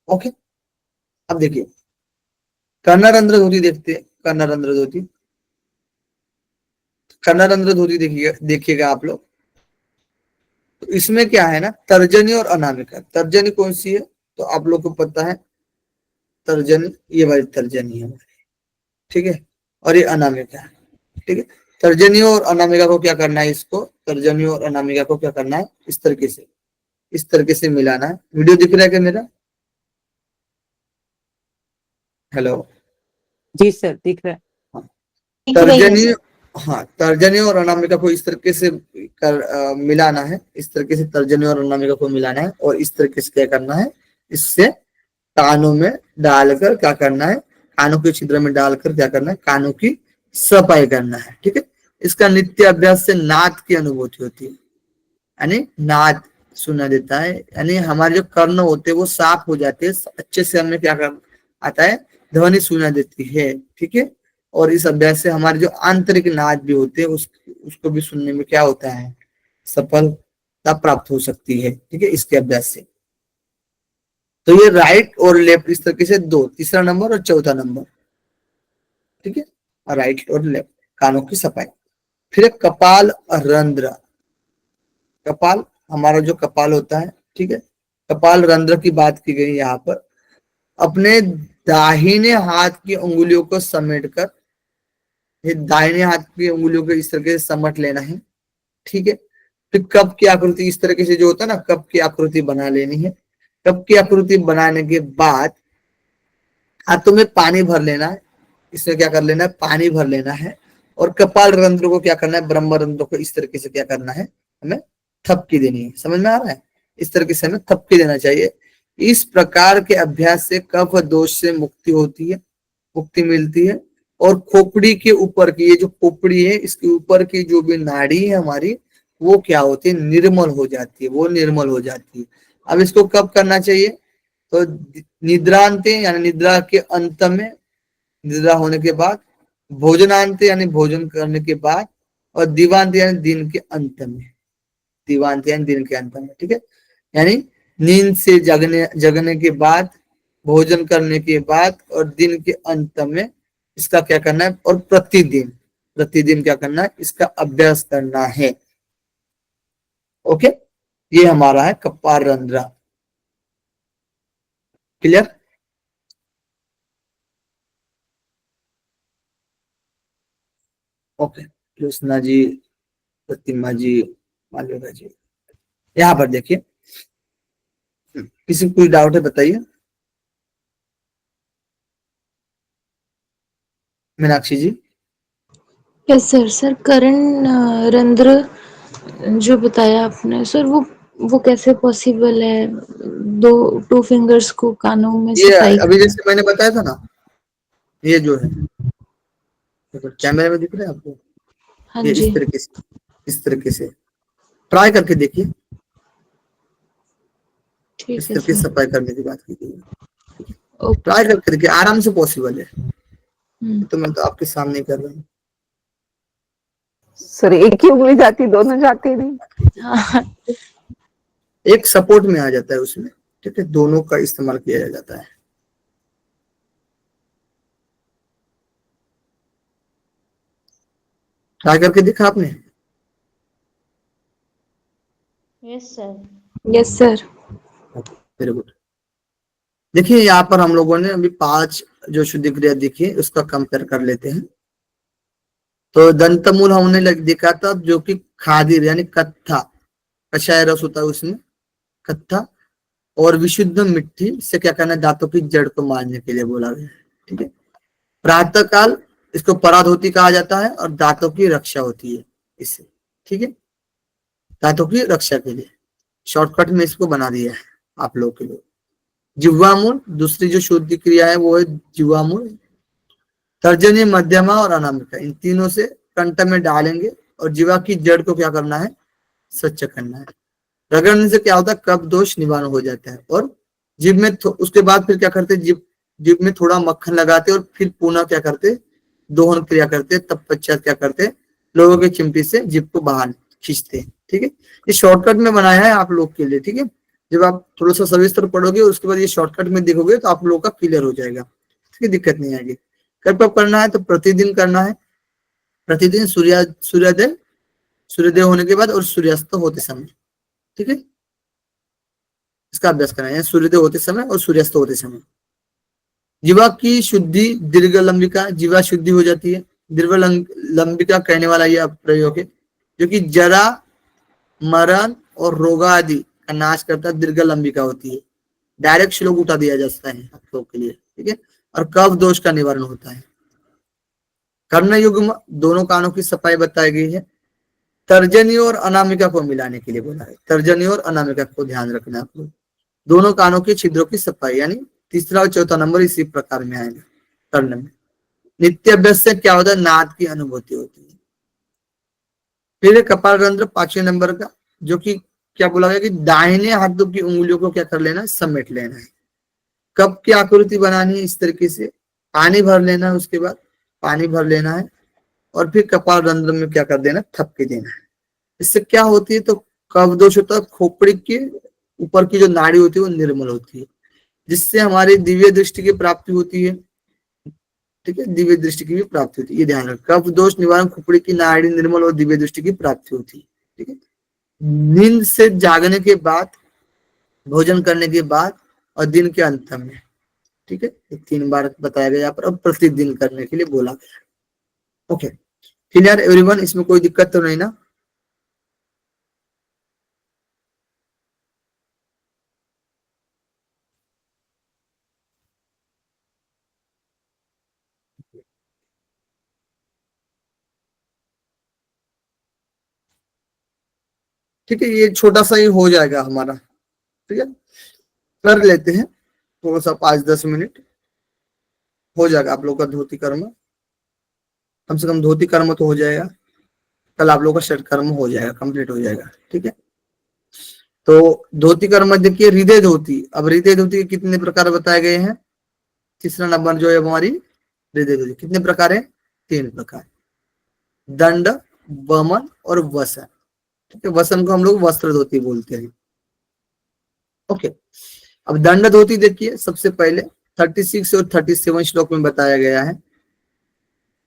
ओके, अब देखिए कर्णरंध्र धोती देखते हैं। कर्णरंध्र धोती, कर्णरंध्र धोती देखिएगा आप लोग। तो इसमें क्या है ना, तर्जनी और अनामिका। तर्जनी कौन सी है तो आप लोग को पता है, तर्जनी ये वाली तर्जनी है हमारी, ठीक है, और ये अनामिका है, ठीक है। तर्जनी और अनामिका को क्या करना है, इसको तर्जनी और अनामिका को क्या करना है, इस तरीके से, इस तरीके से मिलाना है। वीडियो दिख रहा है क्या मेरा? हेलो, जी सर, दिख रहा है। दिख रही है तर्जनी, सर। हाँ तर्जनी और अनामिका को इस तरीके से मिलाना है। इस तरीके से तर्जनी और अनामिका को मिलाना है और इस तरीके से क्या करना है, इससे कानों में डालकर क्या करना है, कानों के छिद्र में डालकर क्या करना है, कानों की सफाई करना है, ठीक है। इसका नित्य अभ्यास से नाद की अनुभूति होती है, यानी नाद सुना देता है, यानी हमारे जो कर्ण होते हैं वो साफ हो जाते हैं, अच्छे से हमें क्या कर आता है, ध्वनि सुना देती है, ठीक है। और इस अभ्यास से हमारे जो आंतरिक नाद भी होते हैं उसको भी सुनने में क्या होता है, सफलता प्राप्त हो सकती है, ठीक है, इसके अभ्यास से। तो ये राइट और लेफ्ट इस तरीके से दो, तीसरा नंबर और चौथा नंबर, ठीक है, राइट और लेफ्ट कानों की सफाई। फिर एक कपाल रंध्र। कपाल, हमारा जो कपाल होता है, ठीक है, कपाल रंध्र की बात की गई यहाँ पर। अपने दाहिने हाथ की उंगलियों को समेटकर, ये दाहिने हाथ की उंगलियों को इस तरीके से समट लेना है, ठीक है। फिर कप की आकृति इस तरीके से जो होता है ना, कप की आकृति बना लेनी है। कप की आकृति बनाने के बाद हाथों में पानी भर लेना है। इसमें क्या कर लेना है, पानी भर लेना है। और कपाल रंध्र को क्या करना है, ब्रह्म रंध्र को इस तरीके से क्या करना है, हमें थपकी देनी है। समझ में आ रहा है? इस तरीके से हमें थपकी देना चाहिए। इस प्रकार के अभ्यास से कफ दोष से मुक्ति होती है, मुक्ति मिलती है। और खोपड़ी के ऊपर की, ये जो खोपड़ी है इसके ऊपर की जो भी नाड़ी है हमारी, वो क्या होती है, निर्मल हो जाती है, वो निर्मल हो जाती है। अब इसको कब करना चाहिए, तो निद्रांते यानी निद्रा के अंत में, निद्रा होने के बाद, भोजनांत यानी भोजन करने के बाद, और दिवांत यानी दिन के अंत में, दिवांत यानी दिन के अंत में, ठीक है। यानी नींद से जगने के बाद, भोजन करने के बाद और दिन के अंत में इसका क्या करना है, और प्रतिदिन, प्रतिदिन क्या करना है, इसका अभ्यास करना है। ओके, ये हमारा है कपाल रंध्र। क्लियर? ओके, कृष्णा जी, प्रतिमा जी, मालविका जी, यहाँ पर देखिए, किसी को कोई डाउट है बताइए। Meenakshi ji. Yes sir. Sir करण रंध्र जो बताया आपने सर, वो कैसे पॉसिबल है? दो टू फिंगर्स को कानों में ये सफाई अभी करना। जैसे मैंने बताया था ना, ये जो है, देखो कैमरे में दिख रहा है आपको, हाँ ये जी। इस तरीके से, इस तरीके से ट्राई करके देखिए। इस ठीक है तरीके से सर। सफाई करने की बात की गई है, ओके ट्राई सर। करके देखिए, आराम से पॉसिबल है। हम्म। ये तो मैं तो आपके सामने ही कर रहा हूँ। सर एक ही उंगली जाती, दोनों जाती नहीं। हाँ। एक सपोर्ट में आ जाता है उसमें, ठीक है, दोनों का इस्तेमाल किया जाता है। ट्राई करके देखा आपने? Yes sir. Yes sir. Very good. देखिए यहाँ पर हम लोगों ने अभी 5 जो शुद्ध क्रिया देखी है उसका कंपेयर कर लेते हैं। तो दंतमूल हमने देखा था, जो कि खादिर यानी कत्था, कषाय रस होता है उसमें, कत्था। और विशुद्ध मिट्टी से क्या करना है, दांतों की जड़ को मारने के लिए बोला गया है, ठीक है। प्रातः काल, इसको पराधोती कहा जाता है और दांतों की रक्षा होती है इससे, ठीक है, दांतों की रक्षा के लिए शॉर्टकट में इसको बना दिया है आप लोगों के लिए। जिह्वामूल, दूसरी जो शुद्ध क्रिया है वो है जिह्वामूल। तर्जनी, मध्यमा और अनामिका, इन तीनों से कंठ में डालेंगे और जीवा की जड़ को क्या करना है, स्वच्छ करना है। रगड़ने से क्या होता है, कफ दोष निवारण हो जाता है। और जीभ में उसके बाद फिर क्या करते हैं, जीभ जीभ में थोड़ा मक्खन लगाते और फिर पुनः क्या करते, दोहन क्रिया करते, तब पश्चात क्या करते, लोगों की चिमटी से जीभ को बाहर खींचते। ठीक है, ये शॉर्टकट में बनाया है आप लोग के लिए। ठीक है, जब आप थोड़ा सा सविस्तर पढ़ोगे उसके बाद ये शॉर्टकट में देखोगे तो आप लोगों का क्लियर हो जाएगा, ठीक है, दिक्कत नहीं आएगी। कब करना है, तो प्रतिदिन करना है, प्रतिदिन सूर्योदय होने के बाद और सूर्यास्त होते समय। ठीक है, इसका अभ्यास करना है, सूर्योदय होते समय और सूर्यास्त होते समय। जीवा की शुद्धि, दीर्घ लंबिका, जीवा शुद्धि हो जाती है। दीर्घ लंबिका कहने वाला यह प्रयोग है जो कि जरा, मरण और रोगा आदि का नाश करता, दीर्घ लंबिका होती है। डायरेक्ट श्लोक उठा दिया जाता है आप लोग के लिए। ठीक है, और कफ दोष का निवारण होता है। कर्ण युग्म, दोनों कानों की सफाई बताई गई है। तर्जनी और अनामिका को मिलाने के लिए बोला है, तर्जनी और अनामिका को ध्यान रखना आप लोग। दोनों कानों के छिद्रों की सफाई, यानी तीसरा और चौथा नंबर इसी प्रकार में आएगा कर्ण में। नित्य अभ्यास से क्या होता है, नाद की अनुभूति होती है। फिर कपाल रंध्र 5वें नंबर का, जो कि क्या बोला गया कि दाहिने हाथों की उंगलियों को क्या कर लेना है, समेट लेना है। कप की आकृति बनानी है इस तरीके से, पानी भर लेना है, उसके बाद पानी भर लेना है और फिर कपाल रंध्र में क्या कर देना, थपकी देना है। इससे क्या होती है, तो कफ दोष होता है, खोपड़ी के ऊपर की जो नाड़ी होती है वो निर्मल होती है, जिससे हमारी दिव्य दृष्टि की प्राप्ति होती है। ठीक है, दिव्य दृष्टि की भी प्राप्ति होती है, ये ध्यान रखना। कफ दोष निवारण, खोपड़ी की नाड़ी निर्मल और दिव्य दृष्टि की प्राप्ति होती है। ठीक है, नींद से जागने के बाद, भोजन करने के बाद और दिन के अंत में। ठीक है, 3 बार बताया गया यहाँ पर, अब प्रतिदिन करने के लिए बोला गया। ओके, क्लियर एवरीवन, इसमें कोई दिक्कत तो नहीं ना? ठीक है, ये छोटा सा ही हो जाएगा हमारा। ठीक है, कर लेते हैं थोड़ा सा, 5-10 मिनट हो जाएगा आप लोग का धोती कर्म। कम से कम धोती कर्म तो हो जाएगा, कल आप लोग का षट कर्म हो जाएगा, कंप्लीट हो जाएगा। ठीक है, तो धोती कर्म देखिए, हृदय धोती। अब हृदय धोती के कितने प्रकार बताए गए हैं, तीसरा नंबर जो है हमारी हृदय धोती, कितने प्रकार है, 3 प्रकार, दंड, वमन और वसन। ठीक है, वसन को हम लोग वस्त्र धोती बोलते हैं। ओके, अब दंड धोती देखिए, सबसे पहले 36 और 37 श्लोक में बताया गया है,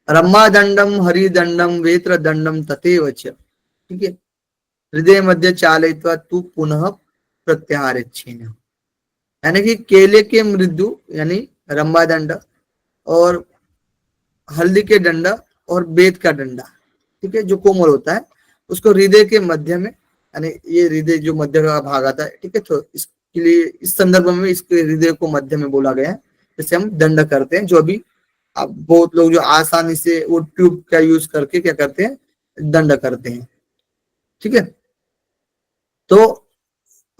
रमा दंडम हरि दंडम वेत्र दंडम तथैव च। ठीक है, हृदय मध्य चालयित्वा तू पुनः प्रत्याहारेच्छेन, यानी कि केले के मृदु यानी रंबा दंड और हल्दी के डंडा और बेत का डंडा, ठीक है, जो कोमल होता है, उसको हृदय के मध्य में, यानी ये हृदय जो मध्य का भाग आता है। ठीक है, तो इसके लिए इस संदर्भ में इसके हृदय को मध्य में बोला गया है, जैसे हम दंड करते हैं। जो अभी अब बहुत लोग जो आसानी से वो ट्यूब का यूज करके क्या करते हैं, दंड करते हैं। ठीक है, तो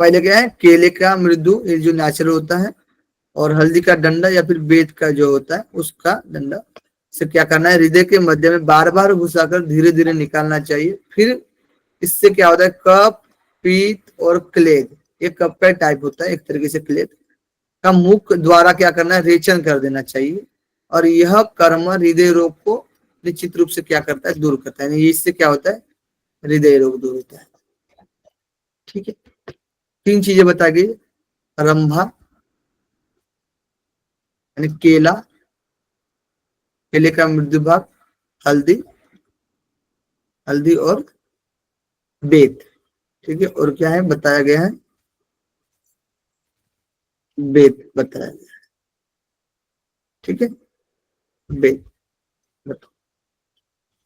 पहले क्या है, केले का मृदु, ये जो नेचुरल होता है, और हल्दी का डंडा या फिर बेत का जो होता है उसका डंडा से क्या करना है, हृदय के मध्य में बार बार घुसाकर धीरे धीरे निकालना चाहिए। फिर इससे क्या होता है, कफ, पीत और क्लेद, ये कफ का टाइप होता है एक तरीके से, क्लेद का मुख द्वारा क्या करना है, रेचन कर देना चाहिए। और यह कर्म हृदय रोग को निश्चित रूप से क्या करता है, दूर करता है। इससे क्या होता है, हृदय रोग दूर होता है। ठीक है, 3 चीजें बताई गई, रंभा यानी केला, केले का मृदु भाग, हल्दी, हल्दी और बेत। ठीक है, और क्या है बताया गया है, बेत बताया गया है। ठीक है, बेत।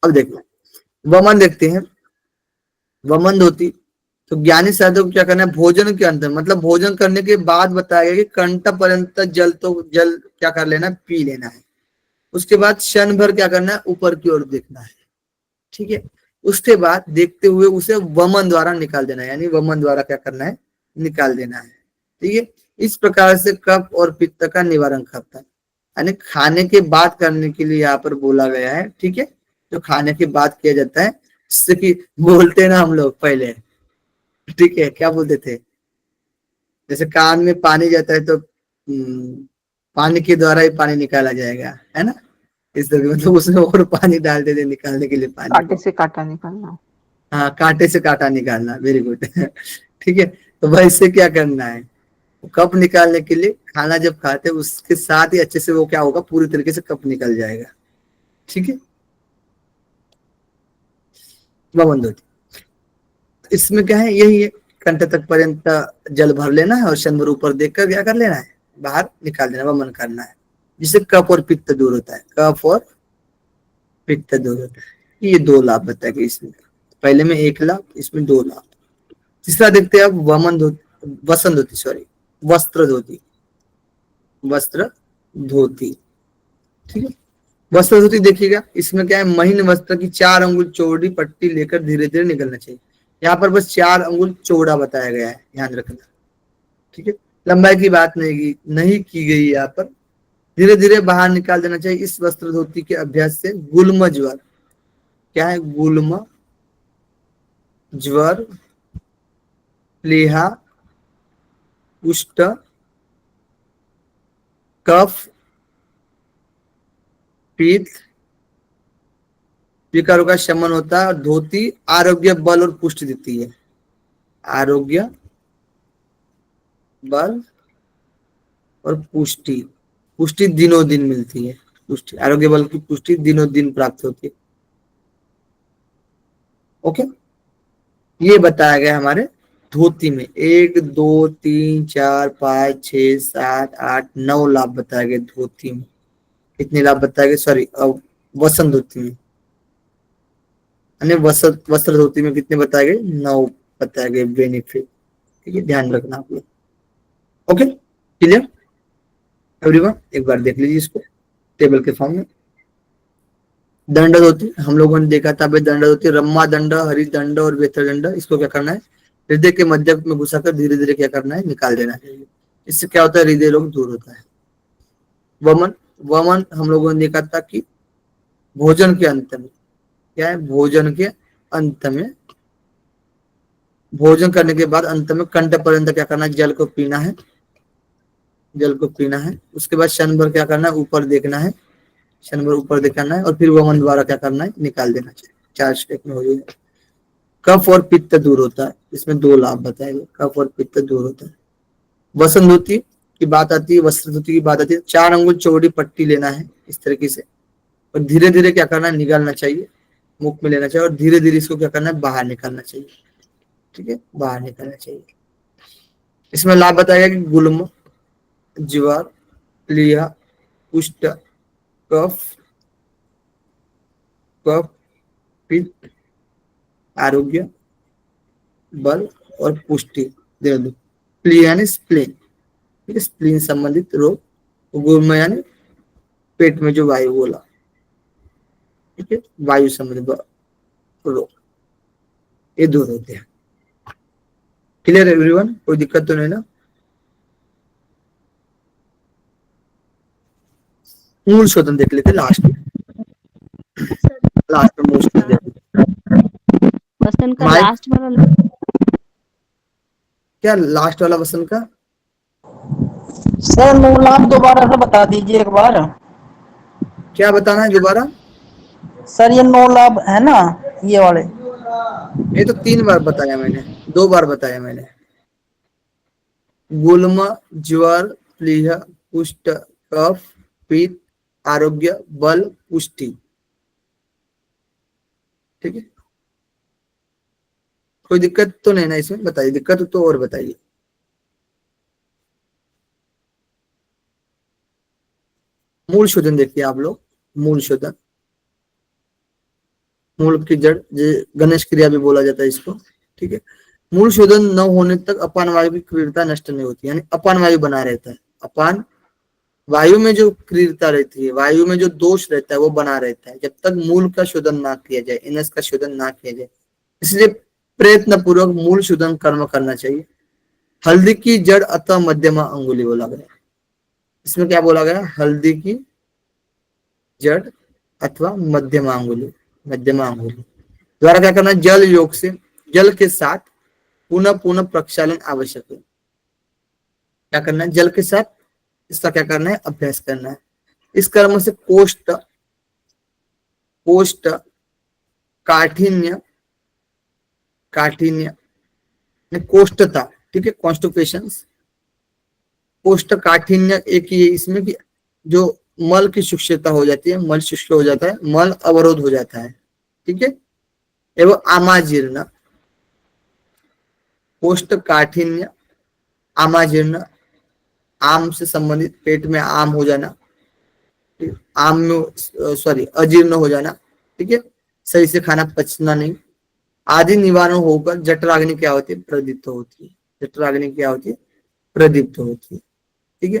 अब देखो वमन देखते हैं, वमन धोती। तो ज्ञानी साधक को क्या करना है, भोजन के अंदर, मतलब भोजन करने के बाद बताया गया कि कंठ पर्यंत जल, तो जल क्या कर लेना, पी लेना है। उसके बाद क्षण भर क्या करना है, ऊपर की ओर देखना है। ठीक है, उसके बाद देखते हुए उसे वमन द्वारा निकाल देना है, यानी वमन द्वारा क्या करना है, निकाल देना है। ठीक है, इस प्रकार से कफ और पित्त का निवारण करता है, यानी खाने के बाद करने के लिए यहाँ पर बोला गया है। ठीक है, जो खाने के बाद किया जाता है, जिससे कि बोलते ना हम लोग पहले, ठीक है, क्या बोलते थे, जैसे कान में पानी जाता है तो पानी के द्वारा ही पानी निकाला जाएगा, है ना। इस तरह मतलब उसमें और पानी डाल देते निकालने के लिए पानी कांटे को। से कांटा निकालना। हाँ, कांटे से कांटा निकालना, वेरी गुड। ठीक है, तो वैसे क्या करना है, कप निकालने के लिए खाना जब खाते हैं उसके साथ ही अच्छे से वो क्या होगा, पूरी तरीके से कप निकल जाएगा। ठीक है, वह बंद होती। इसमें क्या है, यही है, कंठ तक पर्यंत जल भर लेना है और शंभर ऊपर देखकर क्या कर लेना है, बाहर निकाल देना, वमन करना है, जिससे कफ और पित्त दूर होता है, कफ और पित्त दूर होता है। ये दो लाभ बताए गए इसमें, पहले में एक लाभ, इसमें दो लाभ। तीसरा देखते हैं अब, वमन धोती, वसन धोती, सॉरी, वस्त्र धोती, वस्त्र धोती। ठीक है, वस्त्र धोती देखिएगा, इसमें क्या है, महीन वस्त्र की 4 अंगुल चौड़ी पट्टी लेकर धीरे धीरे निकलना चाहिए। यहाँ पर बस 4 अंगुल चौड़ा बताया गया है, ध्यान रखना। ठीक है, लंबाई की बात नहीं की गई यहाँ पर। धीरे धीरे बाहर निकाल देना चाहिए। इस वस्त्र धोती के अभ्यास से गुल्म ज्वर, क्या है, गुल्म ज्वर, प्लीहा, कुष्ठ, कफ, पित्त, विकारों का शमन होता है। और धोती आरोग्य, बल और पुष्टि देती है, आरोग्य, बल और पुष्टि। पुष्टि दिनों दिन मिलती है, पुष्टि, आरोग्य बल की पुष्टि दिनों दिन प्राप्त होती है। ओके, ये बताया गया हमारे धोती में 1 2 3 4 5 6 7 8 9 लाभ बताए गए धोती में। कितने लाभ बताए गए, सॉरी, वसंत धोती में, वस्त्र धोती में कितने बताए गए, 9 बताए गए बेनिफिट। ठीक है, ध्यान रखना आप लोग। ओके, क्लियर एवरीवन, एक बार देख लीजिए इसको टेबल के फॉर्म में। दंड धोती हम लोगों ने देखा था भाई, दंड धोती, रम्मा दंड, हरि दंड और वेतर दंड। इसको क्या करना है, हृदय के मध्य में घुसाकर धीरे धीरे क्या करना है, निकाल देना चाहिए। इससे क्या होता है, हृदय रोग दूर होता है। वमन, वमन हम लोगों ने देखा था कि भोजन के अंत में, क्या है, भोजन के अंत में, भोजन करने के बाद अंत में कंठ पर्यंत क्या करना है, जल को पीना है, जल को पीना है। उसके बाद क्षण भर क्या करना है, ऊपर देखना है, क्षण भर ऊपर दिखाना है, और फिर वमन द्वारा क्या करना है, निकाल देना चाहिए। 4 स्टेप में हो जाएगा। कफ और पित्त दूर होता है, इसमें 2 लाभ बताए गए, कफ और पित्त दूर होता है। वसन धोती की बात आती है, वस्त्र धोती की बात आती है। 4 अंगुल चौड़ी पट्टी लेना है इस तरीके से, और धीरे धीरे क्या करना है, निकालना चाहिए, मुख में लेना चाहिए, और धीरे धीरे इसको क्या करना है, बाहर निकालना चाहिए। ठीक है, बाहर निकालना चाहिए। इसमें लाभ बताया गया कि गुल्म ज्वर, प्लीहा, कुष्ठ, कफ, कफ, पित्त, आरोग्य, बल और पुष्टि। प्ली यानी स्प्लीन, ठीक है, स्प्लीन संबंधित रोग। गुल्म यानी पेट में जो वायु बोला, ठीक है, वायु संबंधित रोग, ये दूर होते हैं। क्लियर एवरीवन, कोई दिक्कत तो नहीं ना। मूल शोधन देख लेते लास्ट में, लास्ट में मूल शोधन देख लेते। वसन का माइक, लास्ट वाला क्या लास्ट वाला वसन का, सर 9 लाख दोबारा से बता दीजिए एक बार। क्या बताना है दोबारा। सर ये 9 लाभ है ना, ये वाले। ये तो 3 बार बताया मैंने, 2 बार बताया मैंने। गुल्म ज्वर, प्लीहा, कुष्ठ, कफ, पित्त, आरोग्य, बल, पुष्टि। ठीक है, कोई दिक्कत तो नहीं ना इसमें, बताइए, दिक्कत हो तो और बताइए। मूल शोधन देखिए आप लोग, मूल शोधन, मूल की जड़, गणेश क्रिया भी बोला जाता है इसको। ठीक है, मूल शोधन न होने तक अपान वायु की क्रियता नष्ट नहीं होती, यानी अपान वायु बना रहता है। अपान वायु में जो क्रियता रहती है, वायु में जो दोष रहता है वो बना रहता है, जब तक मूल का शोधन ना किया जाए, इनस का शोधन ना किया जाए। इसलिए प्रयत्न पूर्वक मूल शोधन कर्म करना चाहिए। हल्दी की जड़ अतः मध्यमा अंगुली बोला गया, इसमें क्या बोला गया, हल्दी की जड़ अथवा मध्यमा अंगुली, मध्यमा अंगुली द्वारा क्या करना है, जल योग से, जल के साथ पुनः पुनः प्रक्षालन आवश्यक है। क्या करना है, जल के साथ इसका क्या करना है, अभ्यास करना है। इस क्रम से कोष्ठ, कोष्ठ, काठिन्य, काठिन्य, कोष्ठता, ठीक है, कॉन्स्टिपेशंस, कोष्ठ काठिन्य एक ये इसमें कि जो मल की शुष्कता हो जाती है, मल शुष्क हो जाता है, मल अवरोध हो जाता है, ठीक है। एवं आमाजीर्ण, कोष्ठ काठिन्य, आमाजीर्ण, आम से संबंधित, पेट में आम हो जाना, आम में सॉरी अजीर्ण हो जाना, ठीक है, सही से खाना पचना नहीं, आदि निवारण होकर जठराग्नि क्या होती है, प्रदीप्त होती है। जठराग्नि क्या होती है, प्रदीप्त होती है, ठीक है।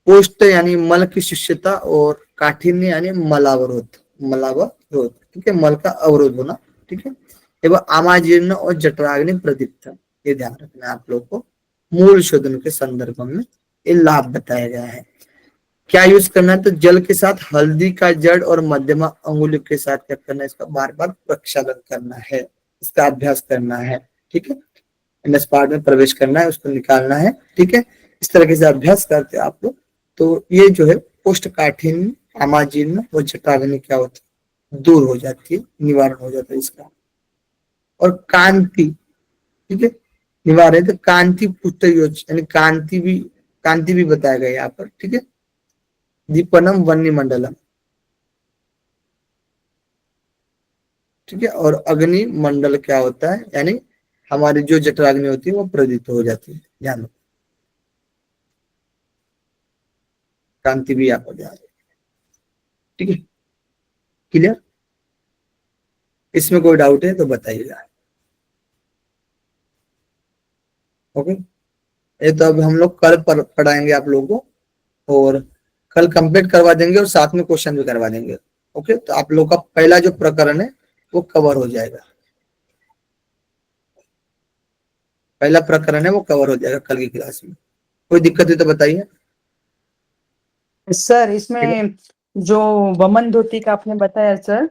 कोष्ठ यानी मल की शुष्कता और काठिन्य यानी मलावरोध, मलावरोध, ठीक है, मल का अवरोध होना, ठीक है। एवं आमाजीर्ण और जठराग्नि प्रदीप्त, ये ध्यान रखना है आप लोग को। मूल शोधन के संदर्भ में ये लाभ बताया गया है। क्या यूज करना है, तो जल के साथ हल्दी का जड़ और मध्यमा अंगुली के साथ क्या करना है, इसका बार बार प्रक्षालन करना है, इसका अभ्यास करना है, ठीक है। एनएस पार्ट में प्रवेश करना है, उसको निकालना है, ठीक है। इस तरीके से अभ्यास करते हैं आप लोग, तो ये जो है कोष्ठकाठिन्य, आमाजीर्ण और जठराग्नि क्या होती है, दूर हो जाती है, निवारण हो जाता है इसका। और कांति, ठीक है, निवारण, तो कांति पुष्ट यानी कांति भी बताया गया यहाँ पर, ठीक है। दीपनम वन्य मंडलम, ठीक है। और अग्नि मंडल क्या होता है, यानी हमारी जो जठराग्नि होती है वो प्रदीप्त हो जाती है, ध्यान रखो। कांति भी आप ध्यान रखो, ठीक है, क्लियर। इसमें कोई डाउट है तो बताइएगा, ओके। ये तो अब हम लोग कल पढ़ाएंगे आप लोगों को, और कल कंप्लीट करवा देंगे और साथ में क्वेश्चन भी करवा देंगे, ओके। तो आप लोग का पहला जो प्रकरण है वो कवर हो जाएगा, पहला प्रकरण है वो कवर हो जाएगा कल की क्लास में। कोई दिक्कत है तो बताइए। सर इसमें जो वमन धोती का आपने बताया सर,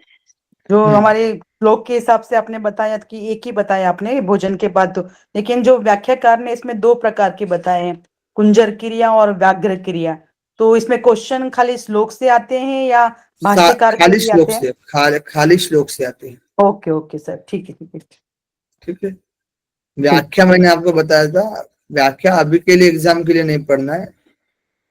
जो हमारे श्लोक के हिसाब से आपने बताया कि एक ही बताया आपने भोजन के बाद, तो लेकिन जो व्याख्याकार ने इसमें दो प्रकार के बताए हैं, कुंजर क्रिया और व्याघ्र क्रिया। तो इसमें क्वेश्चन खाली श्लोक से आते हैं या भाष्यकार के खाली भी श्लोक आते हैं? से, खाली श्लोक से आते हैं, ओके ओके सर, ठीक है ठीक है। ठीक है। व्याख्या मैंने आपको बताया था, व्याख्या अभी के लिए एग्जाम के लिए नहीं पढ़ना है,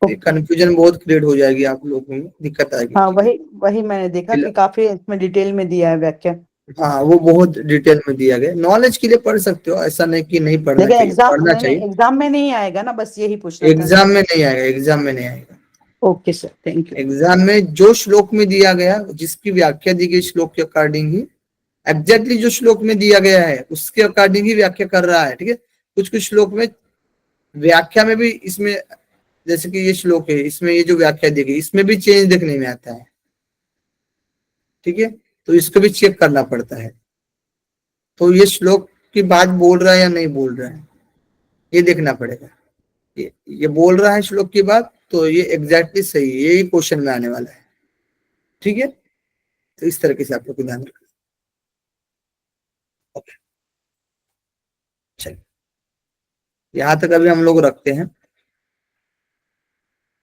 कंफ्यूजन बहुत क्रिएट हो जाएगी आप लोगों में, दिक्कत आएगी। हाँ वही वही मैंने देखा कि काफी इसमें डिटेल में दिया है व्याख्या। हाँ वो बहुत डिटेल में दिया गया, नॉलेज के लिए पढ़ सकते हो, ऐसा नहीं कि नहीं पढ़ना लेकिन चाहिए, एग्जाम पढ़ना नहीं चाहिए। एग्जाम में नहीं आएगा ना, बस यही पूछना था। एग्जाम में नहीं आएगा, एग्जाम में नहीं आएगा। Okay sir, thank you. Exam में जो श्लोक में दिया गया, जिसकी व्याख्या दी गई श्लोक के अकॉर्डिंग ही, एग्जैक्टली जो श्लोक में दिया गया है उसके अकॉर्डिंग ही व्याख्या कर रहा है, ठीक है। कुछ कुछ श्लोक में व्याख्या में भी, इसमें जैसे कि ये श्लोक है, इसमें ये जो व्याख्या दी गई इसमें भी चेंज देखने में आता है, ठीक है। तो इसको भी चेक करना पड़ता है, तो ये श्लोक की बात बोल रहा है या नहीं बोल रहा है, ये देखना पड़ेगा। ये बोल रहा है श्लोक की बात, तो ये एग्जैक्टली सही है, यही क्वेश्चन में आने वाला है, ठीक है। तो इस तरीके से आप लोग को ध्यान रखना। ओके, चलिए यहां तक अभी हम लोग रखते हैं,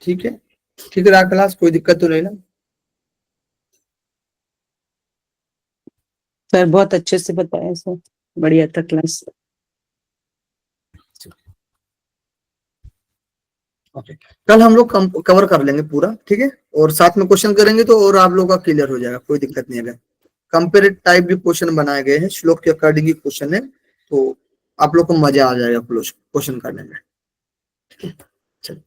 ठीक है। ठीक रहा क्लास, कोई दिक्कत तो नहीं ना? सर बहुत अच्छे से बताया सर, बढ़िया था क्लास। ओके, कल हम लोग कवर कर लेंगे पूरा, ठीक है। और साथ में क्वेश्चन करेंगे तो और आप लोगों का क्लियर हो जाएगा, कोई दिक्कत नहीं है। कंपेरेटिव टाइप भी क्वेश्चन बनाए गए हैं, श्लोक के अकॉर्डिंग ही क्वेश्चन है, तो आप लोग को मजा आ जाएगा क्वेश्चन करने में, ठीक है। चलिए।